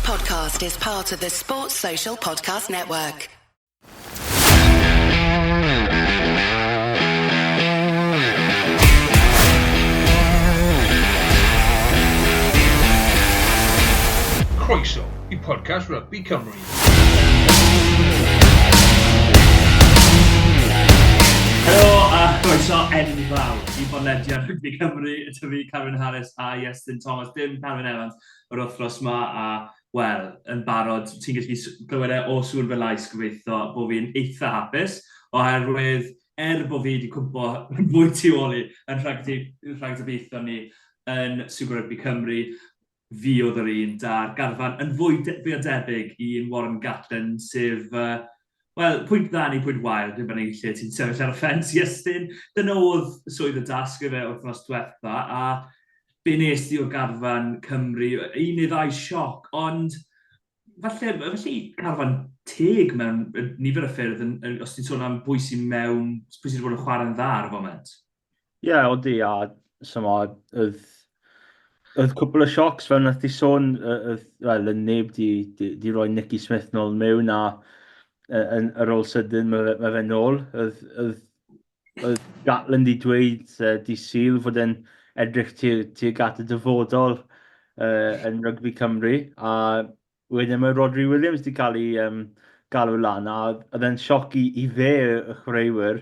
podcast is part of the Sports Social Podcast Network. Croeso I podcast Rugby Cymru. Helo a croeso enfawr I bodlediad Rugby Cymru, fi Carwyn a Iestyn Thomas, dim Carwyn Evans o'r wythnos yma a, wel, yn barod, ti'n gallu glywed o sŵn fy lais gobeithio bod fi'n eitha hapus, oherwydd bod fi wedi cwmpo fwy tu ôl I yn rhagfynegiadau ni yn Super Rugby Cymru, fi oedd yr un da'r garfan yn fwy debyg i'n Warren Gatland, sef wel, pwynt dda ni, pwynt wael, dwi'n bynnag lle ti'n sefyll ar y ffens Iestyn. Dyna oedd swydd y dasg y fe wythnos diwetha, a be nes di o garfan Cymru, un neu ddau sioc, ond falle garfan teg mewn nifer y ffyrdd, os ti'n sôn am pwy sy'n bod yn chwarae'n dda ar y foment. Ie, odi, a syma, oedd cwbl o siocs fel nath I sôn, wel, yn neb di roi Nicky Smith nôl mewn, a yn yr ôl sydyn mae fe nôl. Oedd Gatland I dweud di Sul fod yn edrych tuag at y dyfodol yn Rugby Cymru, a wedyn mae Rodri Williams di cael ei galw lan, a oedd e'n sioc I fe y chwaraewyr,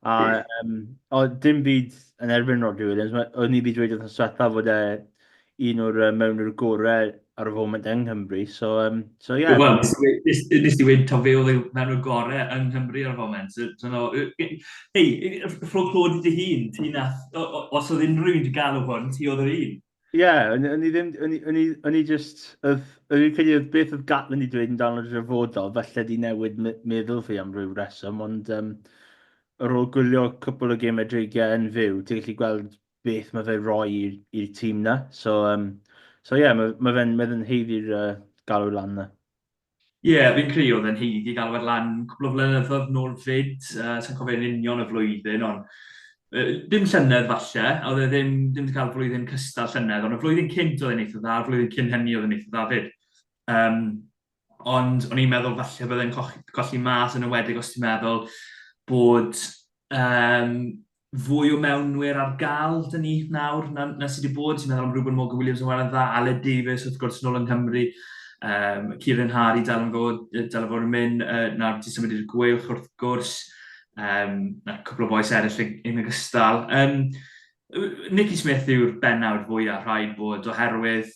a dim byd yn erbyn Rodri Williams, oedd ni di dweud wrth yswetha fod un o'r mewnwyr gorau ar y foment yng Nghymru, so yeah. Wel, nes di wedi fe oedd y mewnwyr gorau yng Nghymru ar y foment. Hei, fflog dy hun, os oedd unrhyw un wedi galw hwn, ti oedd yr un? Ie, o'n i just, o'n i'n credu oedd beth oedd Gatland I dweud yn dal o'r dyfodol, falle di newid meddwl fi am ryw reswm, ond ar ôl gwylio cwpl o gêmau dreigiau yn fyw, ti'n gallu gweld beth mae fe roi i'r tîm na. So yeah, mae fe'n heiddi'r galw lan na. Ie, fi'n credu oedd e'n heiddi galw ar lan cwpl o flynyddoedd nôl fyd, sy'n cofio'n union y flwyddyn, ond dim llynedd falle, oedd e ddim wedi cael flwyddyn cystal llynedd, ond y flwyddyn cynt oedd e'n eitha dda, flwyddyn cyn hynny oedd e'n eitha dda fyd. Ond o'n i'n meddwl falle byddai'n colli mas yn ywedig os ti'n meddwl bod fwy o mewnwyr ar gael dyn ni nawr na sydd wedi bod. Ti'n meddwl am Ruben Morgan Williams yn wael dda, Aled Davies wrth gwrs nôl yn Nghymru, Kieran Hardy dal yn fod yn mynd, nawr ti'n symud i'r gweilch wrth gwrs, na cwpl o boes eraill yn ogystal. Nicky Smith yw'r bennawd fwyaf rhaid bod oherwydd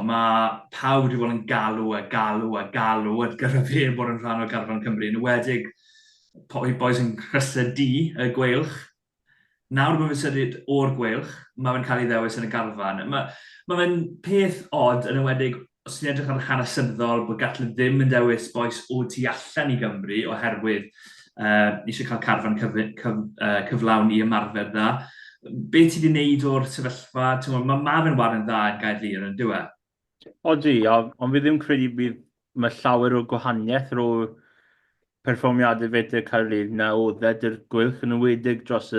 mae pawb wedi bod yn galw ar gyfer fe bod yn rhan o garfan Cymru, yn ywedig boes yn crysau di y gweilch. Nawr mae fe'n symud o'r gweilch, mae fe'n cael ei ddewis yn y garfan. Mae fe'n peth od yn ywedig os ti'n edrych ar y hanesyddol bod Gatland ddim yn dewis boes o tu allan I Gymru oherwydd eisiau cael carfan cyflawn I ymarfer dda. Be ti wedi wneud o'r sefyllfa? Mae fe'n warin dda yn Gaerdydd yn dywe? Odi, ond fi ddim credu bydd mae llawer o gwahaniaeth rôl perfformiadau fedr Caerdydd na oedd yr gweilch yn ywedig dros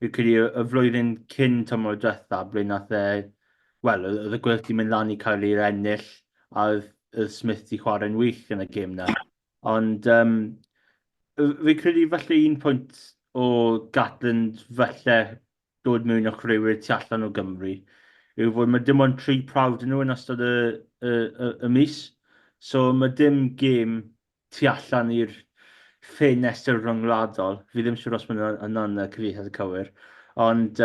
fi'n credu y flwyddyn cyn tymor diwetha, ble nath oedd y gweilch di mynd lan I Caerdydd ennill, a oedd Smith di chwarae'n wych yn y gêm na. Ond fi'n credu falle un pwynt o Gatland falle dod mewn o'ch rhywun tu allan o Gymru, yw fod mae dim ond 3 prawf yn nhw yn ystod y mis. So mae dim gêm tu allan i'r ffenestr rhyngwladol. Fi ddim siŵr os mae'n yna'n cyfieithiad y cywir. Ond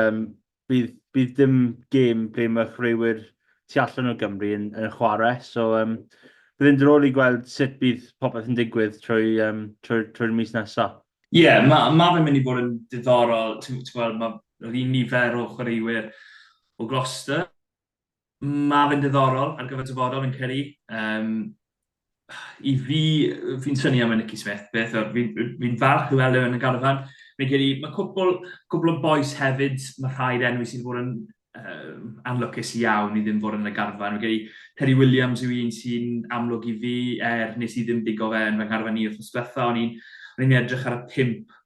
bydd dim gêm ble mae rhywun tu allan o Gymru yn chwarae. So bydd yn drol I gweld sut bydd popeth yn digwydd trwy'r mis nesaf. Ie, mae fe'n mynd I bod yn diddorol. Mae'r un nifer o chwaraewyr o Gloucester. Mae fe'n diddorol ar gyfer dyfodol yn cyrru. I fi'n syni am Nicky Smith, fi'n falch I weld yn y garfan. Mae cwpl o boes hefyd, mae rhaid enw sydd bod yn anlwcus iawn I ddim fod yn y garfan. Terry Williams yw un sy'n amlwg I fi, nes I ddim digo fe yn fy ngharfan I wrth ysbetha. O'n i'n edrych ar y 5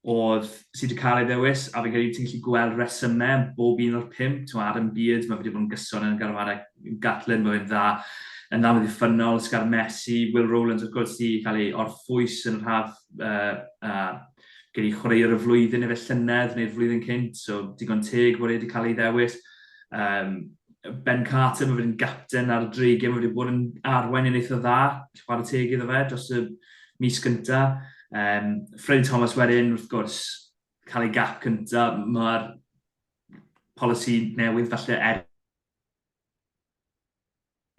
oedd sydd wedi cael ei ddewis, a fi'n credu ti'n gallu gweld resymau bob un o'r 5. Adam Beard, mae wedi bod yn gyson yn y garfanau Gatland, mae fe'n dda. yn dda ffynol, Sgar Messi, Will Rowlands wrth gwrs di cael ei orffwys yn yr haf gen i chwaraewr y flwyddyn efo llynedd neu'r flwyddyn cynt, so digon teg bod wedi cael ei ddewis. Ben Carter, mae wedi'n gapten ar y dreigiau, mae wedi bod yn arwain yn eitha dda, chwarae teg iddo fe dros y mis cynta. Freddie Thomas wedyn, wrth gwrs, cael ei gap cynta, mae'r polisi newydd falle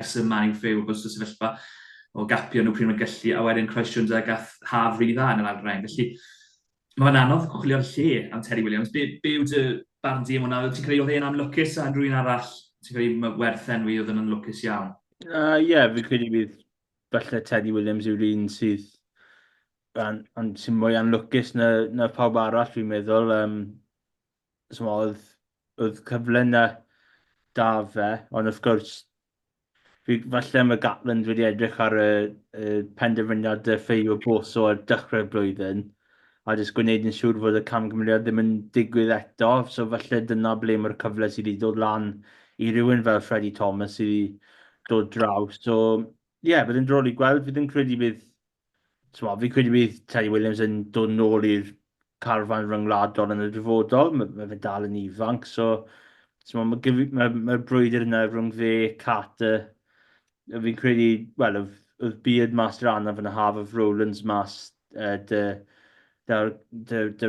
ers y Man U ffew bwys y sefyllfa o gapio nhw pryd mae'n gallu, a wedyn Christ Jones a gath haf rili dda yn yr alrhain. Felly, mae'n anodd chwilio'r lle am Terry Williams. Be yw dy barn di am hwnna? Ti'n credu oedd e'n amlwcus a rhywun arall? Ti'n credu werth enwi oedd yn amlwcus iawn? Ie, fi credu bydd falle Terry Williams yw'r un sydd sy'n mwy anlwcus na pawb arall, fi'n meddwl. Oedd cyfle na da fe, ond wrth gwrs, falle mae Gatland wedi edrych ar y penderfyniad ffeio boso ar dechrau'r blwyddyn, a jyst gwneud yn siŵr fod y camgymeriad ddim yn digwydd eto, so falle dyna ble mae'r cyfle sydd wedi dod lan i rywun fel Freddie Thomas sydd wedi dod draws. So, ie, bydd yn drol i gweld, fi ddim credu bydd, fi credu bydd Terry Williams yn dod nôl i'r carfan ryngwladol yn y dyfodol, mae fe dal yn ifanc, so mae'r brwydr yna rhwng fe, Carter, fi'n credu, wel, oedd Beard mas yr anaf yn y haf of Rowlands mas the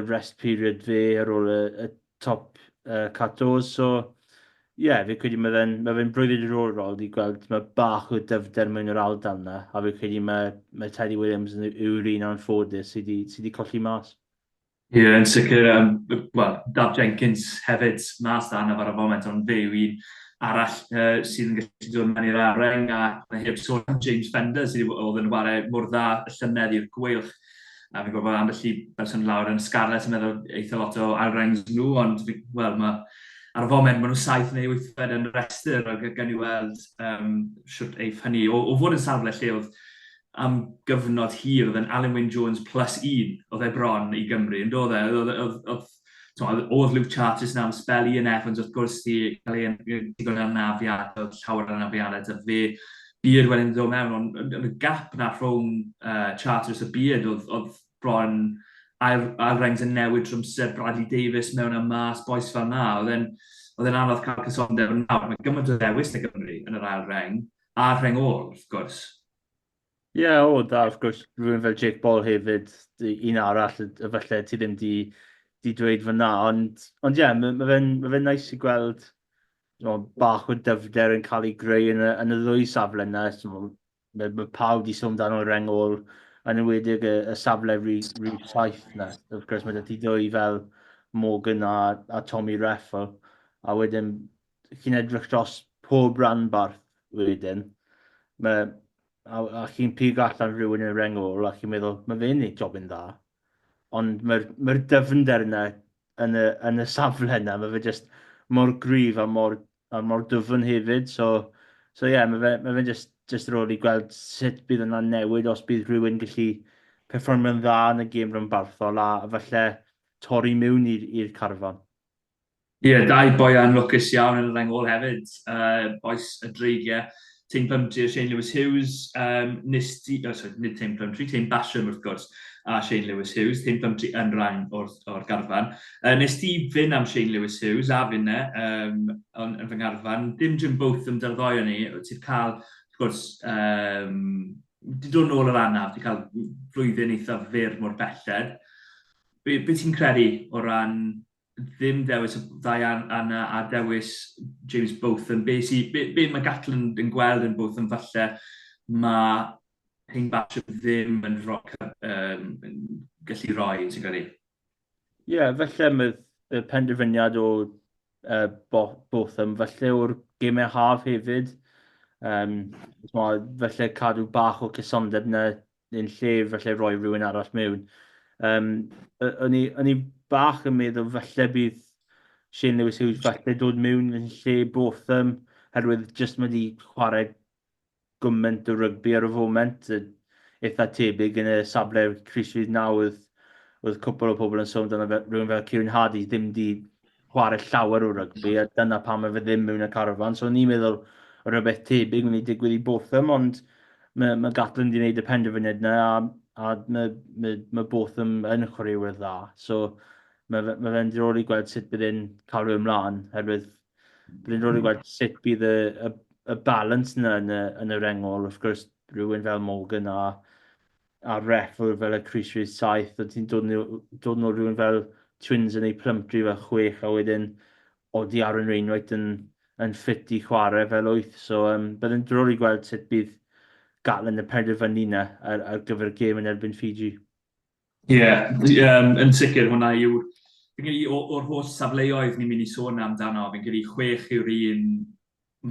rest period fe ar ôl y top catos. So, ie, fi'n credu mae fe'n brwydr diddorol i gweld mae bach o dyfder mewn yr aldal yna, a fi'n credu mae Terry Williams yw'r un anffodus sydd wedi colli mas. Ie, yn sicr, Dab Jenkins hefyd mas da yna ar y foment, ond fe yw un arall sydd yn gallu dod mewn i'r areng, a heb sôn am James Fender sydd oedd yn ware mor dda y llynedd i'r gweilch. A fi'n gwybod ambell i berson lawr yn Scarlett yn meddwl eitha lot o ailrengs nhw, ond ar y foment maen nhw 7 neu 8 yn y restr, a gan i weld siwrt eif hynny. O fod yn safle lle oedd am gyfnod hir, oedd yn Alan Wyn-Jones plus 1, oedd e bron i Gymru, yn dod e. Oedd Luke Charters na am spel i yn ond wrth gwrs di cael ei digon anafiad, oedd llawer anafiadau dy fe. Beard wedyn ddod mewn, ond y gap na rhwng Charters a Beard oedd bron ailrengs yn newid trwmser Bradley Davies mewn am mas, boes fel na. Oedd e'n anodd cael cysondeb yn nawr. Mae gymaint o ddewis na Gymru yn yr ailreng, a'r rheng ôl, wrth gwrs. Ie, wrth gwrs, rhywun fel Jake Ball hefyd, un arall, efallai ti ddim di dweud fyna, ond ie, mae fe'n nais i gweld bach o dyfder yn cael ei greu yn y ddwy safle yna. Mae pawb di sôn dan o'r reng ôl, yn ywedig y safle rhif 7 yna. Wrth gwrs, mae ti dwy fel Morgan a Tommy Reffel, a wedyn chi'n edrych dros pob rhanbarth wedyn. A chi'n pig allan rhywun yn y reng ôl, a chi'n meddwl, mae fe'n neud job yn dda. Ond mae'r dyfnder yna yn y safle yna, mae fe just mor gryf a mor dyfn hefyd. So ie, mae fe'n just rôl i gweld sut bydd yna newid os bydd rhywun gallu perfformio'n dda yn y gêm rhanbarthol a falle torri mewn i'r carfan. Ie, dau boi anlwcus iawn yn y reng ôl hefyd. Boes y dreigiau. Team Plumtree a Shane Lewis Hughes, nid Team Plumtree, Team Basham wrth gwrs, a Shane Lewis Hughes, Team Plumtree yn rhain o'r garfan. Nes ti fynd am Shane Lewis Hughes a fynne yn fy ngarfan, dim Jim Botham dy'r ddoi o'n ni, ti'n cael, wrth gwrs, di dod nôl yr anaf, ti'n cael flwyddyn eitha fyr mor belled. Be ti'n credu o ran ddim dewis y ddau a dewis James Botham? Be mae Gatland yn gweld yn Botham falle mae hyn Basham ddim yn gallu rhoi, ti'n credu? Ie, falle mae y penderfyniad o Botham, falle o'r gêmau haf hefyd. Falle cadw bach o cysondeb na yn lle falle rhoi rhywun arall mewn. O'n i bach yn meddwl falle bydd Shane Lewis Hughes falle dod mewn yn lle Botham, herwydd just mae di chwarae gymaint o rygbi ar y foment, eitha tebyg yn y safle Chris Fydd nawr, oedd cwpl o pobl yn sôn dyna rhywun fel Kieran Hardy ddim di chwarae llawer o rygbi, a dyna pam mae fe ddim mewn y carfan. So ni'n meddwl, rhywbeth tebyg yn mynd i digwydd i Botham, ond mae Gatland wedi gwneud y penderfyniad yna, a mae Botham yn chwaraewyr dda. So mae fe'n diddorol i gweld sut bydd e'n cael ei ymlaen, herwydd bydd e'n diddorol i gweld sut bydd y balance yna yn y rengol. Wrth gwrs, rhywun fel Morgan a Reffel fel y Chris Rhys 7, a ti'n dod nhw rhywun fel Twins yn ei plymtri fel 6, a wedyn Odi Aaron Wainwright yn ffit i chwarae fel 8. So bydd yn diddorol i gweld sut bydd Gatland y penderfynu yna ar gyfer y gêm yn erbyn Fiji. Yn sicr hwnna yw... Fi'n credu o'r holl safleoedd ni'n mynd i sôn amdano, fi'n credu 6 yw'r un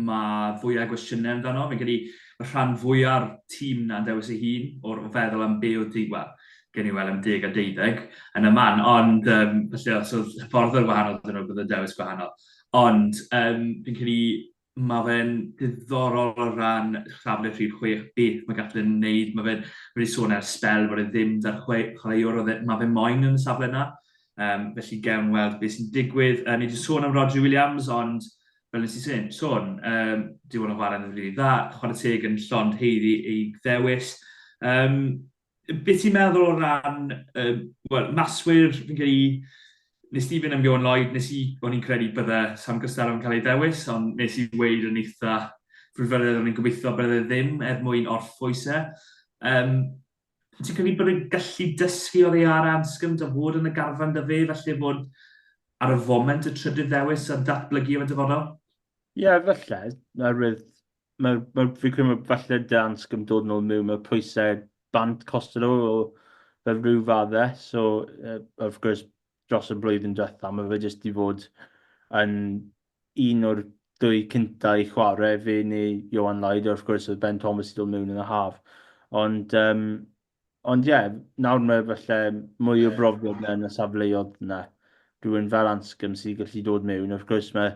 mae fwyaf gwestiynau amdano. Fi'n credu y rhan fwyaf tîm na'n dewis ei hun o'r feddwl am be o digwyd gen i weld am 10 a 12 yn y man, ond felly os oedd ffordd o'r gwahanol dyn nhw bydd y dewis gwahanol. Ond fi'n credu mae fe'n diddorol o ran safle rhif 6 beth mae Gatland yn wneud. Mae fe'n wedi sôn ar spel bod e ddim dar chwaraewr, mae fe'n moyn yn y safle yna. Felly gewn weld beth sy'n digwydd. Ni wedi sôn am Roger Williams, ond fel nes i sôn, di bod yn chwarae'n rili dda, chwarae teg yn llond heiddi ei ddewis. Beth ti'n meddwl o ran, maswyr, fi'n credu, nes ti fynd am Iwan Lloyd, o'n i'n credu bydde Sam Costello yn cael ei ddewis, ond nes i weid yn eitha frwyfyrydd o'n i'n gobeithio bydde ddim mwyn orffwysau. Ti'n credu bod e'n gallu dysgu oddi ar Anscombe a fod yn y garfan dy fe, felly bod ar y foment y trydydd ddewis a datblygu efo'r dyfodol? Ie, falle. Fi'n credu mae falle Anscombe dod nôl mewn, mae pwysau bant Costello o fel rhyw faddau. So, wrth gwrs, dros y blwyddyn diwethaf, mae fe jyst i fod yn un o'r 2 cyntaf i chwarae fe neu Iwan Lloyd, wrth gwrs oedd Ben Thomas i dod mewn yn y haf. Ond ie, nawr mae falle mwy o brofiad yn y safleoedd yna. Rhywun fel Anscombe sy'n gallu dod mewn. Wrth gwrs mae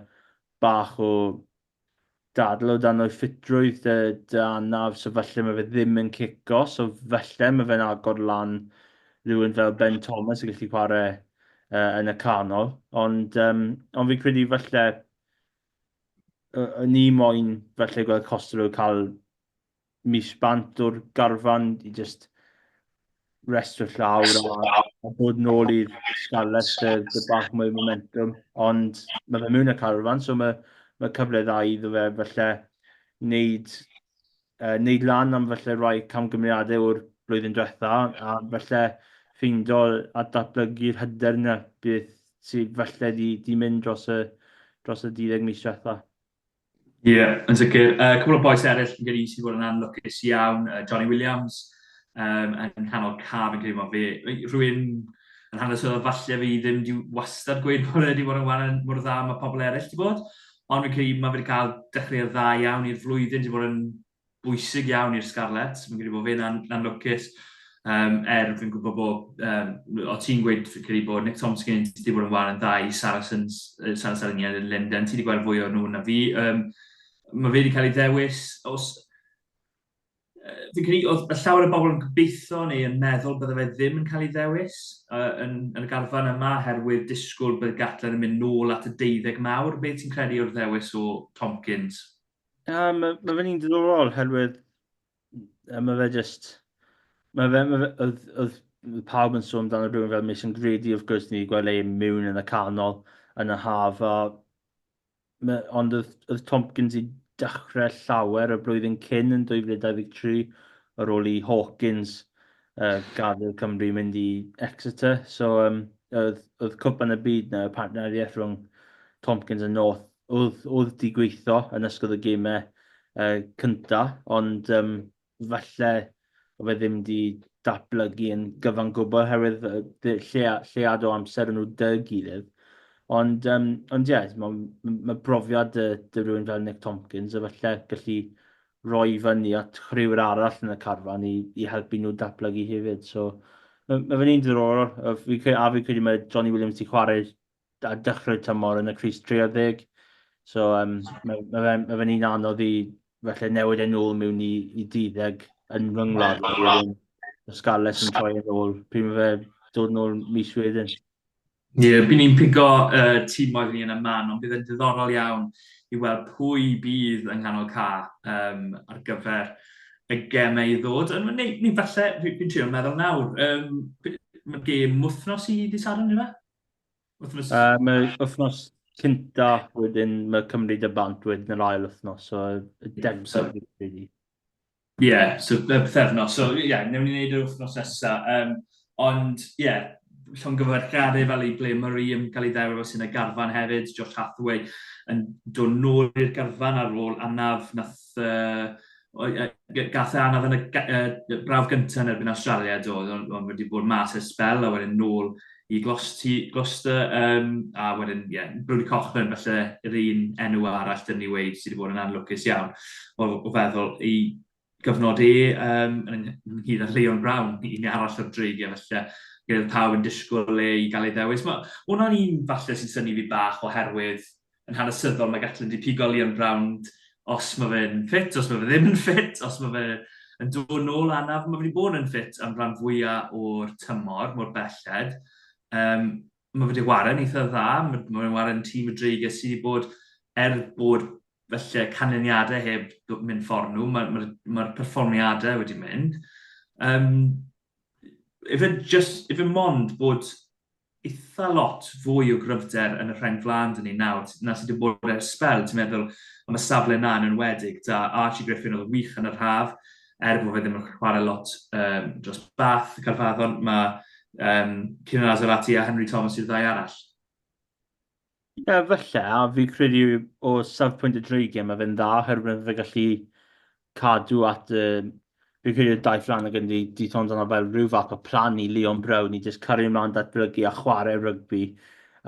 bach o dadl o dan o'i ffitrwydd dy anaf, so falle mae fe ddim yn cico, so falle mae fe'n agor lan rhywun fel Ben Thomas yn gallu chwarae yn y canol. Ond fi'n credu falle ni moyn falle gweld Costello cael mis bant o'r garfan i just restro llawr a bod nôl i'r scarlet dy bach mwy momentum. Ond mae fe mewn y carfan, so mae cyfle dda iddo fe falle wneud lan am falle rai camgymeriadau o'r blwyddyn diwethaf, a falle ffindo a datblygu'r hyder yna beth sydd falle di mynd dros y 12 mis diwethaf. Yn sicr. Cwbl o boes eraill yn gyda sydd bod yn anlwcus iawn. Johnny Williams yn canol caf yn credu mae fe. Rwy'n yn hanes oedd falle fi ddim di wastad gweud bod wedi bod yn wan mor dda mae pobl eraill di bod. Ond fi'n credu mae wedi cael dechrau'r dda iawn i'r flwyddyn, wedi bod yn bwysig iawn i'r Scarlets. Fi'n credu bod fe'n anlwcus. Fi'n gwybod bod, o ti'n gweud fi'n credu bod Nick Tomkins wedi bod yn wan yn dda i Saracens yn Linden. Ti wedi gweld fwy o nhw na fi. Mae fe wedi cael ei ddewis. Fi'n credu oedd y llawer o bobl yn gobeithio neu yn meddwl bydde fe ddim yn cael ei ddewis yn y garfan yma, herwydd disgwyl bydd Gatland yn mynd nôl at y 12 mawr. Beth ti'n credu o'r ddewis o Tomkins? Mae fe'n un diddorol, herwydd mae fe just... Oedd pawb yn sôn amdano rhywun fel Mason Grady, wrth gwrs ni gweld ei mewn yn y canol yn y haf, ond oedd Tomkins i dechrau llawer y blwyddyn cyn yn 2023 ar ôl i Hawkins gadael Cymru mynd i Exeter. So oedd cwpan y byd na, y partneriaeth rhwng Tomkins a North, oedd di gweithio yn ysgol y gêmau cyntaf, ond falle o fe ddim di datblygu yn gyfan gwbl herwydd llead o amser yn nhw dy gilydd. Ond ie, mae brofiad dy rhywun fel Nick Tomkins a falle gallu roi fyny at chrywyr arall yn y carfan i helpu nhw datblygu hefyd. So mae fe'n un diddorol. A fi'n credu mae Johnny Williams di chwarae a dechrau tymor yn y Crys 30. So mae fe'n un anodd i falle newid yn ôl mewn i 12 yn rhyngwlad. Y Scarlets yn troi yn ôl. Pryd mae fe dod yn ôl mis wedyn. Bydd ni'n pigo tîm oedd ni yn y man, ond bydd yn diddorol iawn i weld pwy bydd yng nghanol ar gyfer y gemau i ddod. Neu falle, fi'n trio meddwl nawr, mae'r gêm wythnos i ddisarwn ni fe? Wythnos... Mae wythnos cynta wedyn mae Cymru dy bant wedyn yr ail wythnos, so y dechrau fi'n credu. So y bythefnos. So, newn ni wneud yr wythnos nesaf. Ond, llongyfarchiadau fel i Blaenorol yn cael ei ddewr sy'n y garfan hefyd, Josh Hathaway yn dod nôl i'r garfan ar ôl anaf gath e anaf yn y brawf gyntaf yn erbyn Australia dod, ond wedi bod mas y spel a wedyn nôl i Gloucester, a wedyn, Brody Cochran, felly yr un enw arall dyn ni wedi sydd wedi bod yn anlwcus iawn o feddwl i gyfnod yn ynghyd â Leon Brown, un arall o'r dreigiau, felly gyda'r pawb yn disgwyl i gael ei ddewis. Hwna'n un falle sy'n syni fi bach oherwydd yn hanesyddol mae Gatland i pigo Leon Brown os mae fe'n ffit, os mae fe ddim yn ffit, os mae fe yn dod nôl anaf, mae fe wedi bod yn ffit am rhan fwyaf o'r tymor, mor belled. Mae fe wedi warin eitha dda, mae fe'n warin tîm y dreigiau sydd wedi bod, bod felly canlyniadau heb mynd ffordd nhw, mae'r perfformiadau wedi mynd. If mond bod eitha lot fwy o gryfder yn y rhain flan dyn ni nawr, na sydd wedi bod ers spel, ti'n meddwl am y safle na yn enwedig, da Archie Griffin oedd wych yn yr haf, bod fe ddim yn chwarae lot dros Bath, Carfaddon, mae Ciaran Azarati a Henry Thomas yw'r ddau arall. Falle, a fi credu o safpwynt y dreigiau mae fe'n dda, oherwydd fe gallu cadw at fi credu y daith lan ag yn di tond yna fel rhyw fath o plan i Leon Brown i jyst cario ymlaen datblygu a chwarae rygbi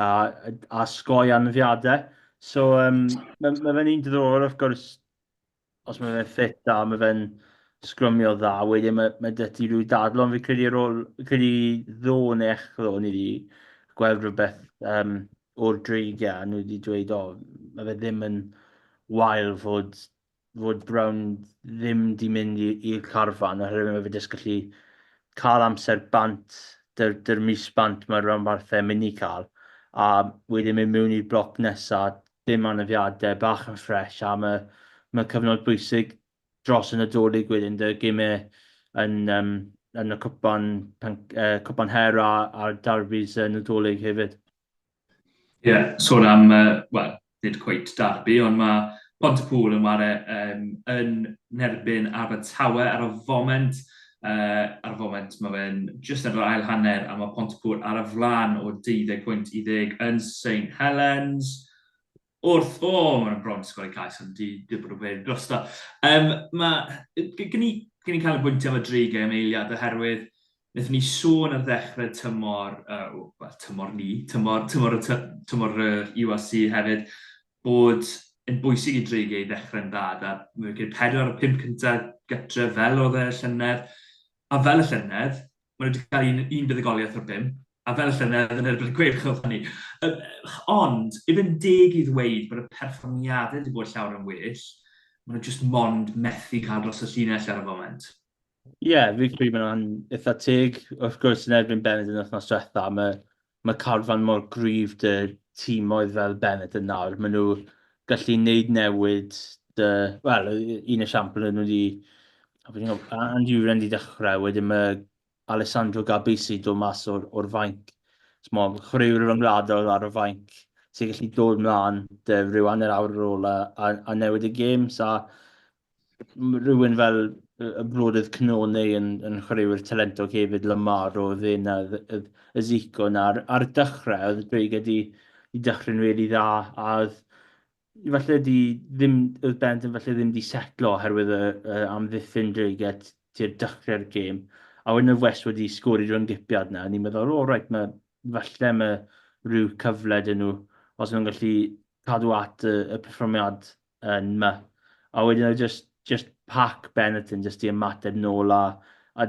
a sgoi anafiadau. So mae fe'n un diddorol, wrth gwrs, os mae fe'n ffit a mae fe'n sgrymio dda, wedyn mae dyty rhyw dadl, ond fi credu ddonech ni wedi gweld rhywbeth o'r dreigiau, a nhw wedi dweud, mae fe ddim yn wael fod Brown ddim di mynd i'r carfan, oherwydd mae fe jyst gallu cael amser bant, dy'r mis bant mae'r rhanbarthau mynd i cael, a wedyn mynd mewn i'r bloc nesaf, dim anafiadau, bach yn ffres, a mae cyfnod bwysig dros yn y dolyg wedyn, dy gymau yn y cwpan her a'r darbys yn y dolyg hefyd. Sôn am, nid cweit darbi, ond mae Pontypool yn ware yn nerbyn Abertawe ar y foment. Ar y foment mae fe'n just ar yr ail hanner, a mae Pontypool ar y flan o 12 pwynt i 10 yn St Helens. Mae'n bron sgol i cais, ond di bod yn gwneud drosto. Gyn ni cael y bwyntio am y dreigiau am eiliad, oherwydd wnaethon ni sôn ar ddechrau tymor URC hefyd, bod yn bwysig i dreigiau i ddechrau'n dda, a mae'n gyda 4 o 5 cyntaf gytre fel oedd y llynedd, a fel y llynedd, maen nhw wedi cael un buddigoliaeth o'r 5, a fel y llynedd yn erbyn y gwych oedd hynny. Ond, ifyn deg i ddweud bod y perfformiadau wedi bod llawer yn well, maen nhw just mond methu cael dros y llinell ar y foment. Fi credu mae'n eitha teg. Wrth gwrs, yn erbyn Bennett yn wythnos diwetha, mae Carwyn mor gryf dy tîmoedd fel Bennett yn nawr. Maen nhw gallu wneud newid. Un esiampl yn nhw wedi Andy wedi dechrau, wedyn mae Alessandro Gabisi dod mas o'r fainc. Chwaraewr ryngwladol ar y fainc sy'n gallu dod mlaen rhyw hanner awr ar ôl a newid y gêm. Rhywun fel y brodydd Cnonau yn chwaraewyr talentog hefyd, Lamar o ddyn y Zico na. Ar y dechrau, oedd y dreigiau i dechrau'n really dda, a falle oedd Bent yn falle ddim di setlo oherwydd amddiffyn dreigiau ti'r dechrau'r gêm. A wedyn y West wedi sgori rhwng gipiad na, a ni'n meddwl, falle mae rhyw cyfle dyn nhw, os nhw'n gallu cadw at y perfformiad yn my. A wedyn just pac Benetton just i ymateb nôl a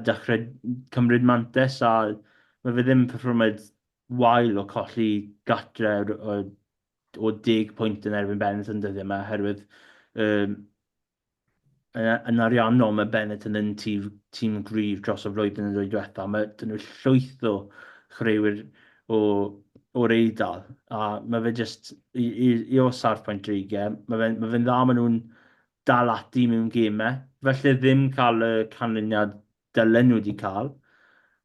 dechrau cymryd mantes, a mae fe ddim perfformiad wael o colli gatre o 10 pwynt yn erbyn Benetton dyddiau yma, oherwydd yn ariannol mae Benetton yn tîm gryf dros y flwyddyn yn dwy diwethaf. Mae dyn nhw llwyth o chreuwyr o o'r Eidal. A mae fe just, i o sarffaint dreigiau, mae fe'n dda maen nhw'n dal ati mewn gemau. Felly ddim cael y canlyniad dylen nhw wedi cael,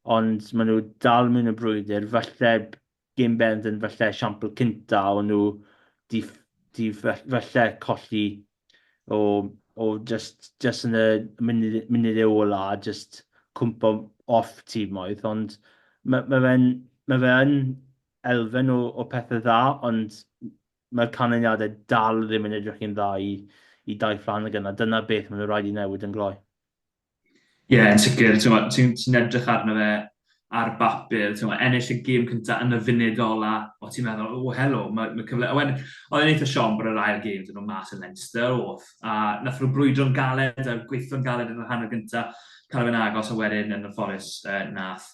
ond maen nhw dal mewn y brwydr. Felly gêm bend yn felly siampl cynta o'n nhw felly colli just yn y munud ola, just cwmpo off tîmoedd, ond mae fe'n elfen o pethau dda, ond mae'r canlyniadau dal ddim yn edrych yn dda i dau Flanagan, a dyna beth maen nhw rhaid i newid yn gloi. Ie, yn sicr, ti'n edrych arno fe ar bapur, ennill y gêm cyntaf yn y funud ola, o ti'n meddwl, o helo, mae cyfle... Oedd e'n eitha siom bod yr ail gêm dyn nhw mas yn Leinster, off, a nath nhw brwydro'n galed, a gweithio'n galed yn y hanner gyntaf, cael fe'n agos a wedyn yn y fforus nath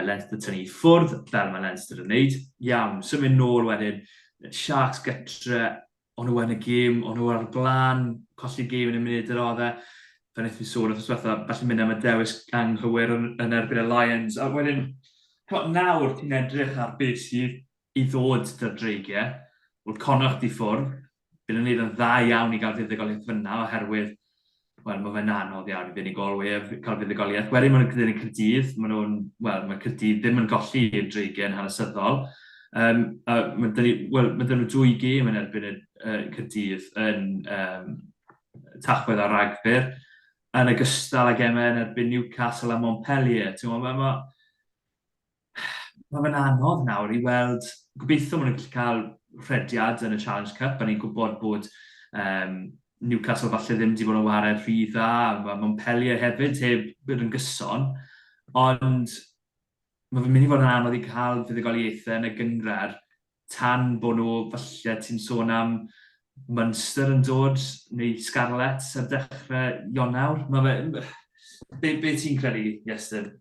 Leinster tynnu i ffwrdd, fel mae Leinster yn neud. Iawn, symud nôl wedyn, Sharks gytre, o'n nhw yn y gêm, o'n nhw ar blaen, colli gêm yn y munud yr oedd e. Fe wnaeth fi sôn wrth yswetha, falle mynd am y dewis anghywir yn erbyn y Lions. A wedyn, nawr ti'n edrych ar beth sydd i ddod dy'r dreigiau, wrth Connacht i ffwrdd, bydd yn neud yn dda iawn i gael fuddugoliaeth fyna, oherwydd, wel, mae fe'n anodd iawn i fuddugolwyr cael fuddugoliaeth. Wedyn maen nhw'n gyda'n Caerdydd, mae Caerdydd ddim yn golli i'r dreigiau yn hanesyddol. Mae dyn nhw 2 gêm yn erbyn y Caerdydd yn tachwedd a rhagfyr, yn ogystal ag emau yn erbyn Newcastle a Montpellier. Mae fe'n anodd nawr i weld, gobeithio maen nhw'n cael rhediad yn y Challenge Cup, a ni'n gwybod bod Newcastle falle ddim wedi bod yn wared rhy dda, a Montpellier hefyd heb bod yn gyson, ond mae fe'n mynd i fod yn anodd i cael fuddugoliaethau yn y gyngrair tan bod nhw, falle ti'n sôn am Munster yn dod, neu Scarlett ar dechrau Ionawr. Be ti'n credu, Iestyn?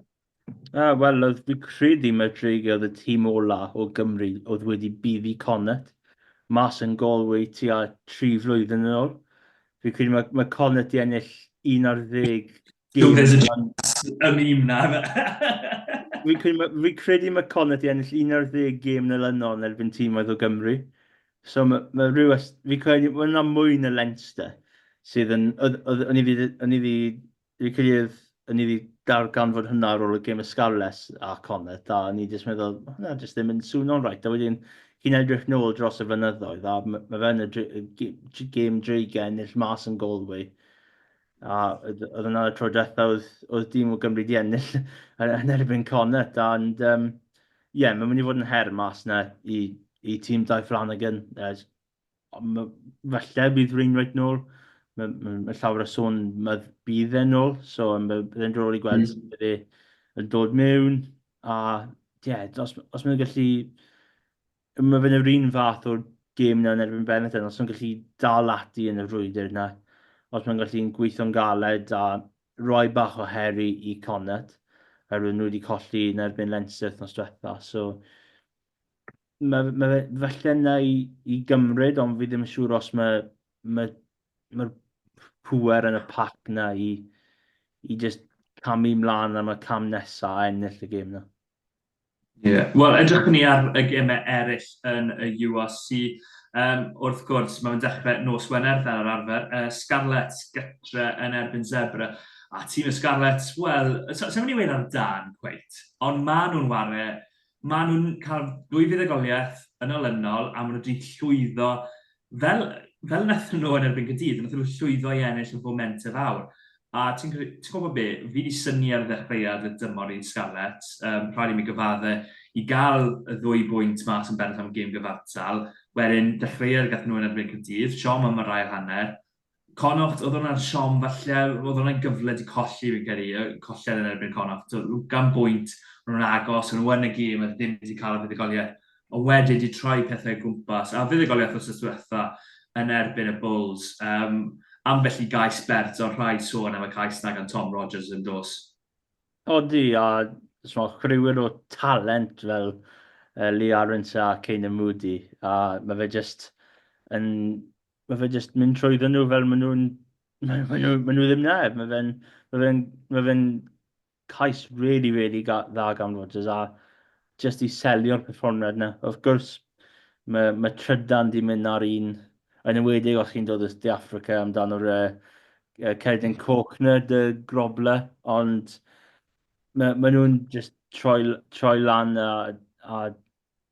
Wel, oedd fi credu mae dreigiau oedd y tîm ola o Gymru oedd wedi buddi Connacht mas yn Galway tua 3 flwyddyn yn ôl. Fi credu mae Connacht i ennill 11 gêm. Y mîm na. Fi credu mae Connacht i ennill 11 gêm yn ylynol yn erbyn tîmoedd o Gymru. So mae rhywbeth, fi credu, mae yna mwy na Leinster sydd yn, o'n i wedi darganfod hynna ar ôl y gêm y Scarlett a Connacht, a o'n i jyst meddwl, hwnna jyst ddim yn swno'n rhaid. A wedyn, chi'n edrych nôl dros y flynyddoedd, a mae fe'n y gêm dreigiau ennill mas yn Galway. A oedd yna y tro diwethaf oedd dim o Gymru di ennill yn erbyn Connacht, ond ie, mae'n mynd i fod yn her mas na i tîm Dau Flanagan. Falle bydd rhywun nôl. Mae llawer o sôn bydd e'n nôl, so byddai'n drôl i gweld sydd yn dod mewn. A ie, os mae'n gallu... Mae fe'n yr un fath o'r gêm na yn erbyn Benetton, os mae'n gallu dal ati yn y frwydr na, os mae'n gallu'n gweithio'n galed a rhoi bach o heri i Connacht, oherwydd nhw wedi colli yn erbyn Leinster wythnos diwetha. So, mae falle yna i gymryd, ond fi ddim yn siŵr os mae'r pwer yn y pac na i just camu mlaen am y cam nesaf a ennill y gêm na. Wel, edrych ni ar y gemau eraill yn y URC. Wrth gwrs, mae'n dechrau nos Wener fel yr arfer. Scarlett gytre yn erbyn Zebra. A tîm y Scarlett, wel, sa'n mynd i weid ar dan, cweit, ond maen nhw'n ware, maen nhw'n cael 2 fuddugoliaeth yn olynol, a maen nhw wedi llwyddo, fel wnaethon nhw yn erbyn Caerdydd, wnaethon nhw llwyddo i ennill yn fomentydd awr. A ti'n gwybod be, fi wedi syni ar y ddechreuad y dymor i'n Scarlett, rhaid i mi gyfaddau i gael y 2 bwynt mas yn bennod am gêm gyfartal, wedyn dechreuad gath nhw yn erbyn Caerdydd, siom am y rai hanner. Connacht, oedd hwnna'n siom falle, oedd hwnna'n gyfle di colli fi'n credu, colliad yn erbyn Connacht. Gan bwynt, nhw'n agos, nhw yn y gêm, a ddim wedi cael y fuddugoliaeth. Ond wedyn di troi pethau gwmpas, a fuddugoliaeth os yswetha yn erbyn y Bulls. Ambell i gais bert o'r rhai sôn am y cais na gan Tom Rogers yn dos. Odi, a chrywyr o talent fel Lee Arons a Cain Moody, a mae fe just mynd trwyddo nhw fel maen nhw ddim neb. Mae fe'n cais really dda gan Rogers, a just i selio'r perfformiad yna. Of gwrs, mae trydan di mynd ar un, yn ymwedig os chi'n dod o De Africa amdano'r cerdyn coch na, dy groble, ond mae nhw'n just troi lan a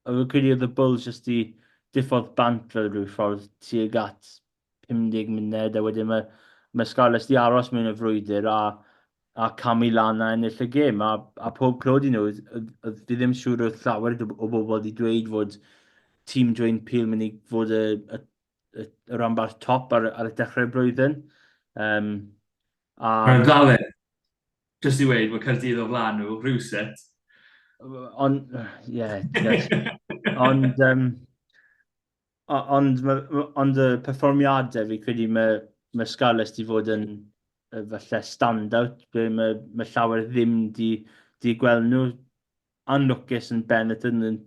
fi'n credu oedd y Bulls just i diffodd bant fel rhyw ffordd tuag at 50 munud, a wedyn mae Scarlett di aros mewn y frwydr a camu lan a ennill y gêm, a pob clod i nhw, fi ddim siŵr oedd llawer o bobl wedi dweud fod tîm Dwayne Peel mynd i fod y rhanbarth top ar y dechrau'r blwyddyn. Mae'n ddalen, jyst i weid, mae Caerdydd o flaen nhw, rhywset. Ond, yes. Ond y perfformiadau fi credu mae Scarlett di fod yn falle stand-out, ble mae llawer ddim di gweld nhw anlwcus yn Benetton yn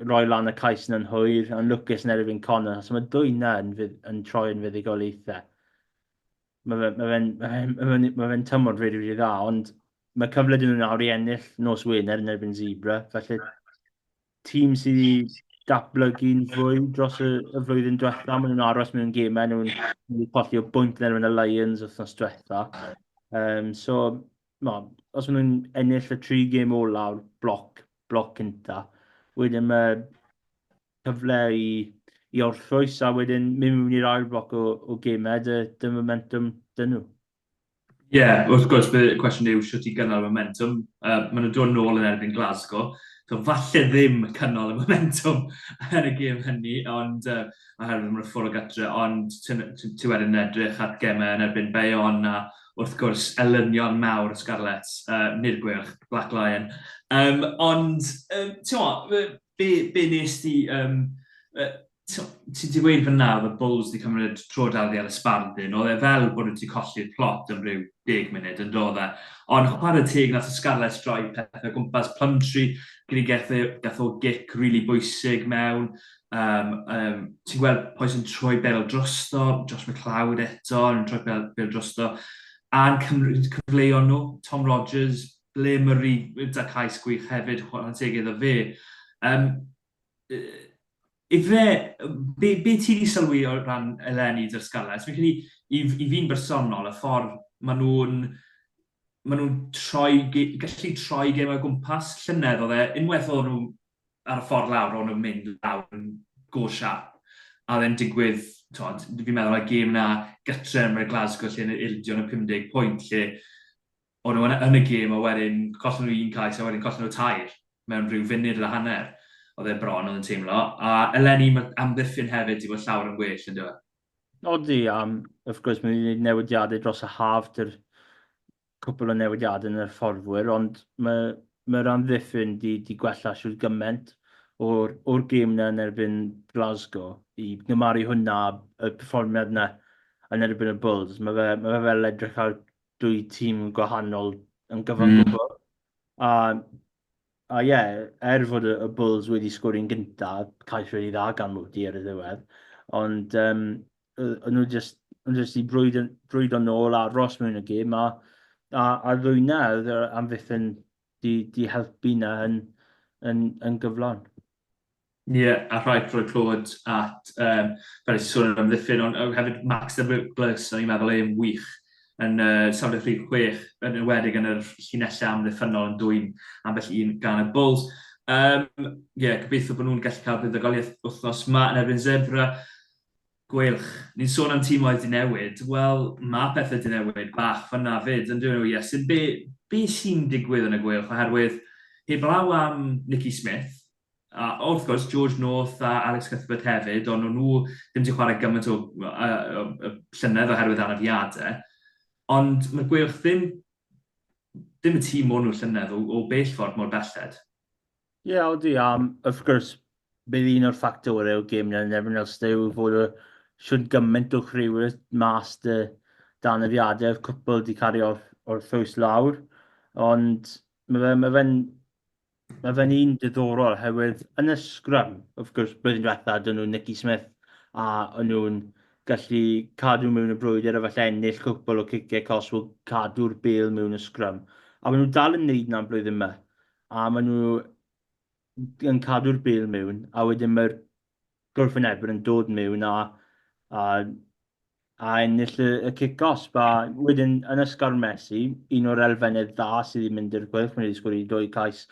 rhoi lan y cais yn hwyr, anlwcus yn erbyn Connor, so mae dwy na yn troi yn fuddugoliaethau. Mae fe'n tymor rili, rili dda, ond mae cyfle dyn nhw'n nawr i ennill nos Wener yn erbyn Zebra, felly tîm sydd wedi datblygu'n fwy dros y flwyddyn diwetha, maen nhw'n aros mewn gemau, nhw'n colli o bwynt yn erbyn y Lions wythnos diwetha. So, os maen nhw'n ennill y 3 gêm olaw'r bloc cynta, wedyn mae cyfle i orffwys, a wedyn mynd mewn i'r ail bloc o gemau, dy momentum dyn nhw. Ie, wrth gwrs, bydd y cwestiwn yw sut i gynnal momentum. Maen nhw'n dod nôl yn erbyn Glasgow, so falle ddim cynnal y momentum yn y gêm hynny, ond oherwydd maen nhw'n ffwrdd o gatre, ond ti wedyn edrych at gemau yn erbyn Bayonne, a wrth gwrs elynion mawr y Scarlett, nid gwyrch, Black Lion. Ond, be nes ti... Ti wedi gweud fyna, oedd y Bulls wedi cymryd trodaldi ar y sbardyn, oedd e fel bod nhw wedi colli'r plot yn rhyw 10 munud yn dod e. Ond chwarae teg nath y Scarlett droi pethau gwmpas Plumtree, gyda gath o gic really bwysig mewn. Ti'n gweld pwy sy'n troi bel drosto, Josh McLeod eto, yn troi bel drosto, a'n cyfleuon nhw, Tom Rogers, ble Murray, da cais gwych hefyd, chwarae teg iddo fe. Be ti wedi sylwi o ran eleni dy'r Scarlett? Fi'n credu, i fi'n bersonol, y ffordd maen nhw'n gallu troi gêm o gwmpas. Llynedd oedd e, unwaith oedd nhw ar y ffordd lawr, oedd nhw'n mynd lawr yn go siap. A dde'n digwydd, fi'n meddwl, y gêm na gytre yn Glasgow lle yn ildio yn y 50 pwynt, lle oedd nhw yn y gêm a wedyn collen nhw un cais a wedyn collen nhw 2 mewn rhyw funud a hanner. Oedd e bron oedd yn teimlo, a eleni amddiffyn hefyd i fod llawer yn well, yn dweud? Odi, wrth gwrs, mae'n gwneud newidiadau dros y haf, dy'r cwpl o newidiadau yn yr fforddwyr, ond mae'r amddiffyn di gwella siwr gymaint o'r gêm na yn erbyn Glasgow i gymaru hwnna, y perfformiad na yn erbyn y Bulls. Mae fe fel edrych ar 2 tîm gwahanol yn gyfan gwbl. A fod y Bulls wedi sgwrio'n gyntaf, cais wedi dda gan Moody ar y ddiwedd, ond nhw jyst i brwyddo nôl a ros mewn y gêm, a ddwyna oedd yr amddiffyn di helpu na yn gyflawn. Ie, a rhaid rhoi clod at, fel ys sôn yn amddiffyn, ond hefyd Max Douglas, o'n i'n meddwl e'n wych, yn safle rhif 6, yn ywedig yn yr llinellau amddiffynol yn dwy'n ambell un gan y Bulls. Gobeithio bod nhw'n gallu cael buddugoliaeth wythnos yma yn erbyn Zebra. Gwelch, ni'n sôn am tîm oedd di newid. Wel, mae pethau di newid bach fyna fyd, yn dweud nhw, Iestyn, be sy'n digwydd yn y gwelch, oherwydd heblaw am Nicky Smith, a wrth gwrs George North a Alex Cuthbert hefyd, ond nhw ddim wedi chwarae gymaint o llynedd oherwydd anafiadau. Ond mae'r gwelch ddim y tîm o'n nhw llynedd o bell ffordd mor belled. Ie, odi, wrth gwrs, bydd un o'r ffactorau o gêm yn erbyn Ulster yw fod siwr gymaint o chrywyr mas dan y fiadau, cwpl di cario o'r ffws lawr, ond mae fe'n un diddorol, hefyd yn y sgrym, wrth gwrs, blwyddyn diwetha, dyn nhw'n Nicky Smith, a yn nhw'n gallu cadw mewn y brwydr a falle ennill cwpl o ciciau cosbo cadw'r bel mewn y sgrym. A maen nhw dal yn neud na'n blwyddyn yma. A maen nhw yn cadw'r bêl mewn, a wedyn mae'r gwrthwynebwyr yn dod mewn a ennill y kick-off. Wedyn, yn ysgol Messi, un o'r elfennau dda sydd wedi mynd i'r gwerth, mae wedi sgwrdd 2 cais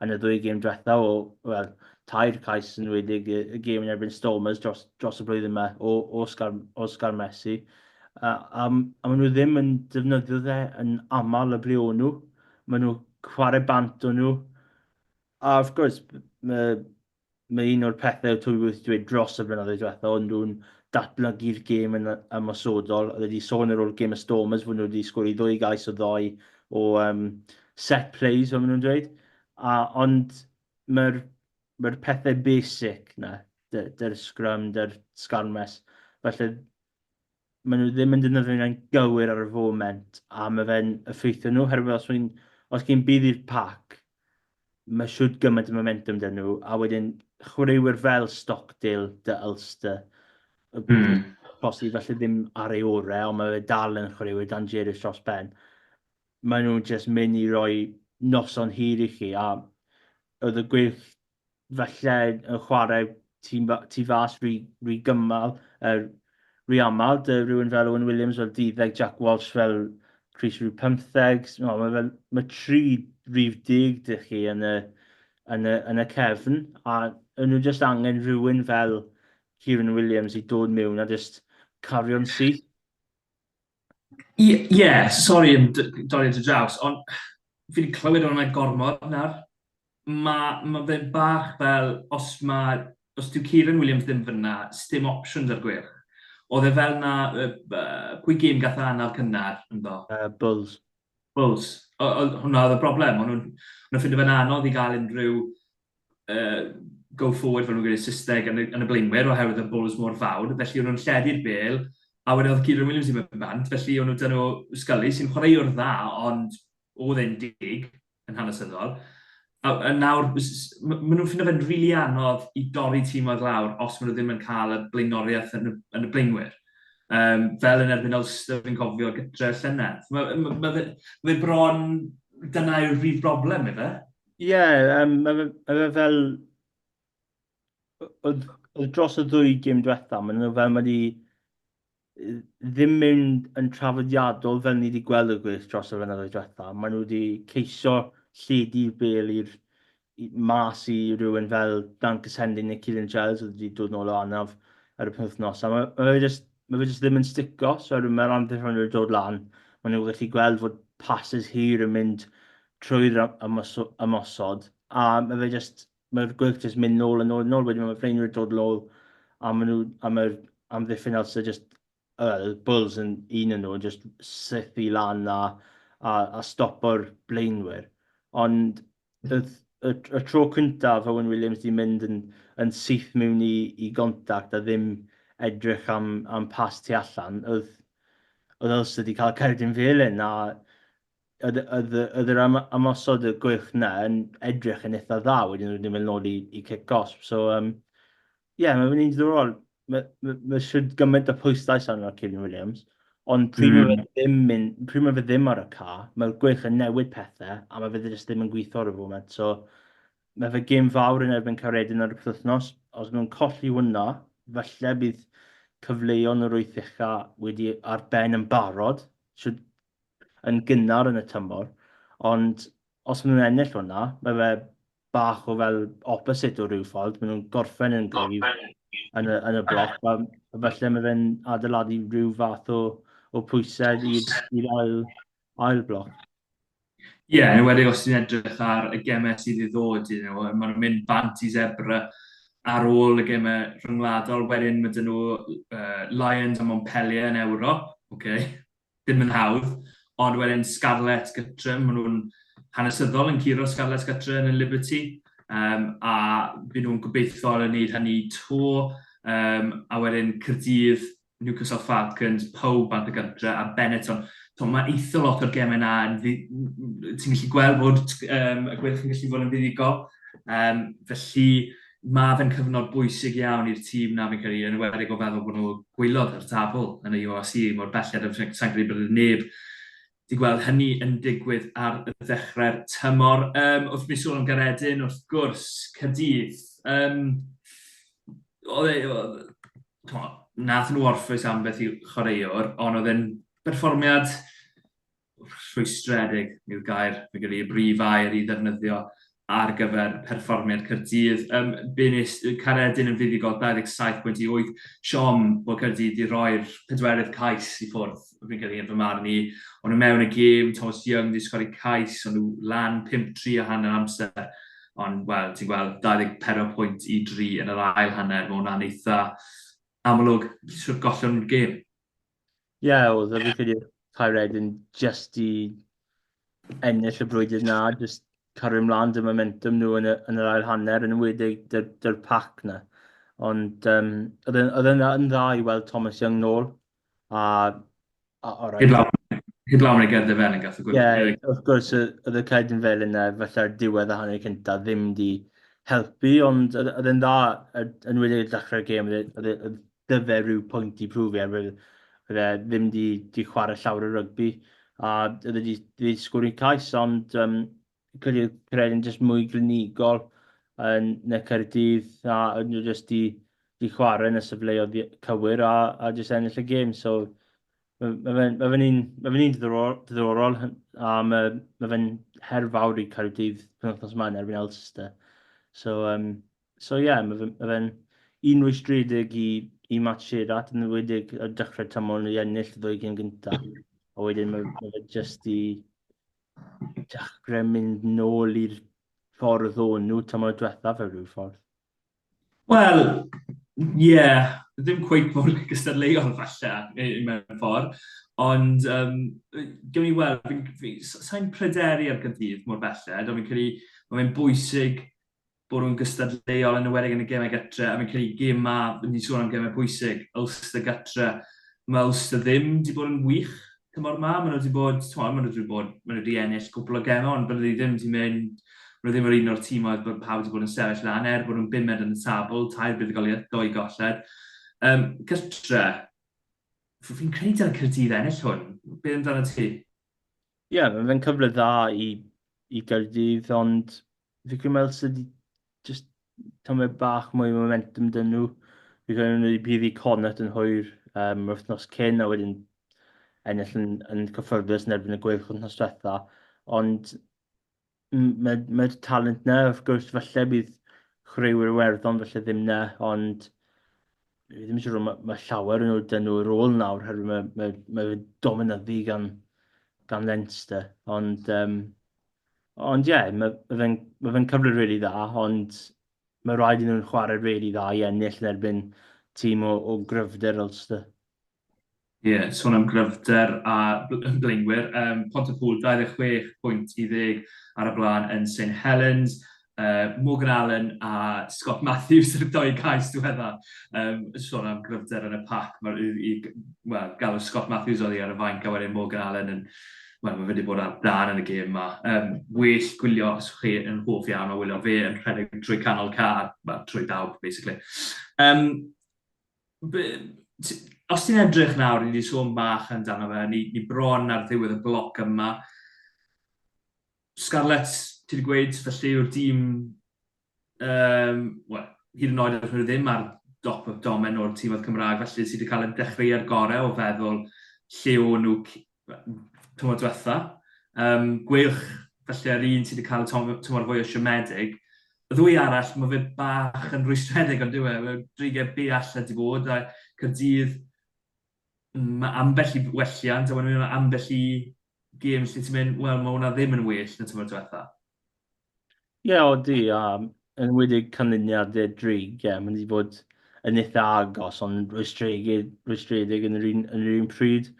yn y 2 gêm diwetha wel, 3 cais yn wedig y gêm yn erbyn Stormers dros y blwyddyn yma o Oscar Messi. A maen nhw ddim yn defnyddio dde yn aml y ble o'n nhw. Maen nhw chwarae bant o'n nhw. A wrth gwrs, mae un o'r pethau twy wedi dweud dros y blynyddoedd diwethaf, ond nhw'n datblygu'r gêm yn ymosodol. Oedd wedi sôn ar ôl gêm y Stormers, fod nhw wedi sgwrdd 2 gais o ddoi o set plays, fel maen nhw'n dweud. Ond mae'r pethau basic na, dy'r scrum, dy'r sgarmes. Felly, maen nhw ddim yn defnyddio'n gywir ar y foment, a mae fe'n effeithio nhw, herwydd os gen bydd i'r pac, mae siwt gymaint o momentum dyn nhw, a wedyn chwaraewyr fel Stockdale, dy Ulster, posib felly ddim ar ei orau, ond mae fe dal yn chwaraewyr dangerous dros ben. Maen nhw'n just mynd i roi noson hir i chi, a oedd y gwych falle yn chwarae tu fas rhy gymal, rhy aml, dy rhywun fel Owen Williams fel 12, Jack Walsh fel Chris rhyw 15. Mae 3 rhif 10 dy chi yn y cefn, a nhw just angen rhywun fel Kieran Williams i dod mewn a just cario'n syth. Sori yn dorri at y draws, ond fi wedi clywed o'na gormod nawr. Mae fe bach fel, os dyw Kieran Williams ddim fyna, sdim options ar gwych. Oedd e fel na, pwy gêm gath anaf cynnar yn do? Bulls. Hwna oedd y broblem. Ond nhw'n ffindo fe'n anodd i gael unrhyw go forward fel nhw'n gwneud systeg yn y blaenwyr oherwydd y Bulls mor fawr. Felly o'n nhw'n lledu'r bêl, a wedyn oedd Kieran Williams i mewn bant. Felly o'n nhw dyn nhw Scully sy'n chwaraewr dda, ond oedd e'n dig yn hanesyddol. A nawr, maen nhw'n ffindo fe'n rili anodd i dorri tîm oedd lawr os maen nhw ddim yn cael y blaenoriaeth yn y blaenwyr. Fel yn erbyn Ulster fi'n cofio gytre llynedd. Mae fe bron, dyna yw'r rhif broblem, efe? Mae fe fel... Oedd dros y 2 gêm diwetha, maen nhw fel wedi ddim mynd yn trafodiadol fel ni wedi gweld y gwych dros y flynyddoedd diwetha. Maen nhw wedi ceisio lledu'r bêl mas i rhywun fel Dan Cassending neu Kieran Giles oedd wedi dod nôl o anaf ar y penwythnos. Mae fe just ddim yn stico, so mae'r amddiffyn nhw'n dod lan. Maen nhw'n gallu gweld fod passes hir yn mynd trwy'r ymosod, a mae'r gwych just mynd nôl, wedyn mae'r blaenwyr dod nôl, a mae'r amddiffyn Ulster just Bulls yn un yn nhw, just sythu lan a stopo'r blaenwyr. Ond y tro cyntaf Owen Williams wedi mynd yn syth mewn i gontact a ddim edrych am pas tu allan, oedd Ulster wedi cael cerdyn felyn, a oedd yr ymosod y gwych yna yn edrych yn eitha dda, wedyn nhw'n mynd nôl i kick-off. So, mae fe'n un diddorol. Mae sydd gymaint o pwyslais arno Kieran Williams, ond pryd mae fe ddim ar y ca, mae'r gwych yn newid pethau, a mae fe jyst ddim yn gweithio ar y foment. So, mae fe gêm fawr yn erbyn Caredin ar y wythnos. Os nhw'n colli hwnna, falle bydd cyfleon yr wyth ucha wedi ar ben yn barod, yn gynnar yn y tymor. Ond os maen nhw'n ennill hwnna, mae fe bach o fel opposite o ryw ffordd. Maen nhw'n gorffen yn gryf yn y bloc. Felly mae fe'n adeiladu rhyw fath o pwysau i'r ail bloc. Yn wedi os ti'n edrych ar y gemau sydd i ddod, maen nhw'n mynd bant i zebra ar ôl y gemau rhyngwladol. Wedyn mae dyn nhw Lions a Montpellier yn Ewrop, ddim yn hawdd, ond wedyn Scarlet gytre, maen nhw'n hanesyddol yn curo Scarlet gytre yn y Liberty, a byd nhw'n gobeithio yn gwneud hynny to, a wedyn Caerdydd, Newcastle Falcons, Pau bant y gytre, a Benetton. Mae eitha lot o'r gemau yna, ti'n gallu gweld bod y gwych yn gallu fod yn fuddigol. Felly mae fe'n cyfnod bwysig iawn i'r tîm na fi'n cael yn enwedig o feddwl bod nhw gwylod ar tabl yn y URC mor belled, sa'n credu bod neb di gweld hynny yn digwydd ar y ddechrau'r tymor. Wrth mi sôn am Garedin, wrth gwrs, Caerdydd. Nath nhw orffwys am beth i chwaraewr, ond oedd e'n berfformiad rhwystredig yw'r gair, fe gyda i brif air i ddefnyddio ar gyfer perfformiad Caerdydd. Caredin yn fuddigol 27.8. Siom bod Caerdydd i roi'r pedwerydd cais i ffwrdd, fi'n cael ei fy marn i. Ond yn mewn y gêm, Thomas Young di sgori cais, ond nhw lan 5-3 a hanner amser. Ond, wel, ti'n gweld 24.3 yn yr ail hanner, mae hwnna'n eitha amlwg, gollon gêm. Ie, oedd fi credu Caeredin just i ennill y brwydr na, just cario ymlaen dy momentum nhw yn yr ail hanner, yn ymwedig dy'r pac na. Ond oedd yn dda i weld Thomas Young nôl. Hyd lawn ei gerdded fel yn gath y Ie, wrth gwrs, oedd y Caeredin fel yna, felly'r diwedd y hanner cyntaf ddim di helpu, ond oedd yn dda yn wedi dechrau'r gêm, oedd dyfe rhyw pwynt i prwfio, oedd e ddim di chwarae llawer o rygbi, a oedd e di sgwrdd cais, ond Caeredin jyst mwy glinigol yn y Caerdydd, a oedd nhw jyst di chwarae yn y sefleoedd cywir a jyst ennill y gêm, so mae fe'n un diddorol, a mae fe'n her fawr i Caerdydd penwythnos yma yn erbyn Ulster. So ie, mae fe'n un rwystredig i match Sherat yn ymwedig y dechrau tymor i ennill y ddwy gêm gyntaf. A wedyn mae fe jyst i dechrau mynd nôl i'r ffordd o'n nhw tymor diwethaf fe rhyw ffordd. Wel, ie, ddim cweith mor gystadleuol falle mewn ffordd, ond gewn ni weld, sa'n pryderu ar Gaerdydd mor belled, ond fi'n credu mae'n bwysig bod nhw'n gystadleuol yn ymwedig yn y gemau gytre, a fi'n credu gêmau, ni'n sôn am gemau bwysig, Ulster gytre, mae Ulster ddim wedi bod yn wych tymor yma, maen nhw wedi ennill cwpl o gemau, ond bydd ddim wedi mynd, maen nhw ddim yr un o'r tîmoedd bod pawb wedi bod yn sefyll lan, bod nhw'n bimed yn y tabl, tair buddigoliaeth, 2 golled. Gytre, fi'n credu dyna Caerdydd ennill hwn, beth amdano ti? Ie, mae'n cyfle dda i Gaerdydd, ond fi'n credu meddwl sydd just tymau bach mwy momentum dyn nhw. Fi'n credu nhw wedi bydd i Connacht yn hwyr wythnos cyn, a wedyn ennill yn cyffyrddus yn erbyn y gweilch wythnos diwetha. Ond mae'r talent na, wrth gwrs, falle bydd chwaraewyr Iwerddon, falle ddim na, ond ddim yn siŵr mae llawer yn nhw dyn nhw rôl nawr, herwydd mae dominyddu gan Leinster. Ond ie, mae fe'n cyfle rili dda, ond mae rhaid i nhw'n chwarae rili dda i ennill yn erbyn tîm o gryfder Ulster. Ie, sôn am gryfder a blaenwyr. Pontypool 26.10 ar y blaen yn St Helens. Morgan Allen a Scott Matthews yr 2 cais diwedda. Sôn am gryfder yn y pac. Galw Scott Matthews oedd hi ar y fainc, a wedyn Morgan Allen yn mae wedi bod ar dan yn y gêm yma. Well gwylio, os chi yn hoff iawn o wylio fe yn rhedeg trwy canol car, trwy dawb, basically. Os ti'n edrych nawr, ni wedi sôn bach amdano fe, ni bron ar ddiwedd y bloc yma. Scarlett, ti wedi gweud, felly yw'r dîm, hyd yn oed nhw ddim ar domen o'r tîmoedd Cymraeg, felly sydd wedi cael y dechreuad gorau o feddwl lle o'n nhw tymor diwetha. Gweilch, felly ar un sydd wedi cael tymor fwy o siomedig. Y ddwy arall, mae fe bach yn rwystredig ond dyw e, mae 30 bell ydi bod, a Caerdydd mae ambell i welliant, a wedyn mae ambell i gêm lle ti'n mynd, wel, mae hwnna ddim yn well na tymor diwetha. Ie, odi, yn wedi canlyniadau drig, mae wedi bod yn eitha agos, ond rwystredig yn yr un pryd.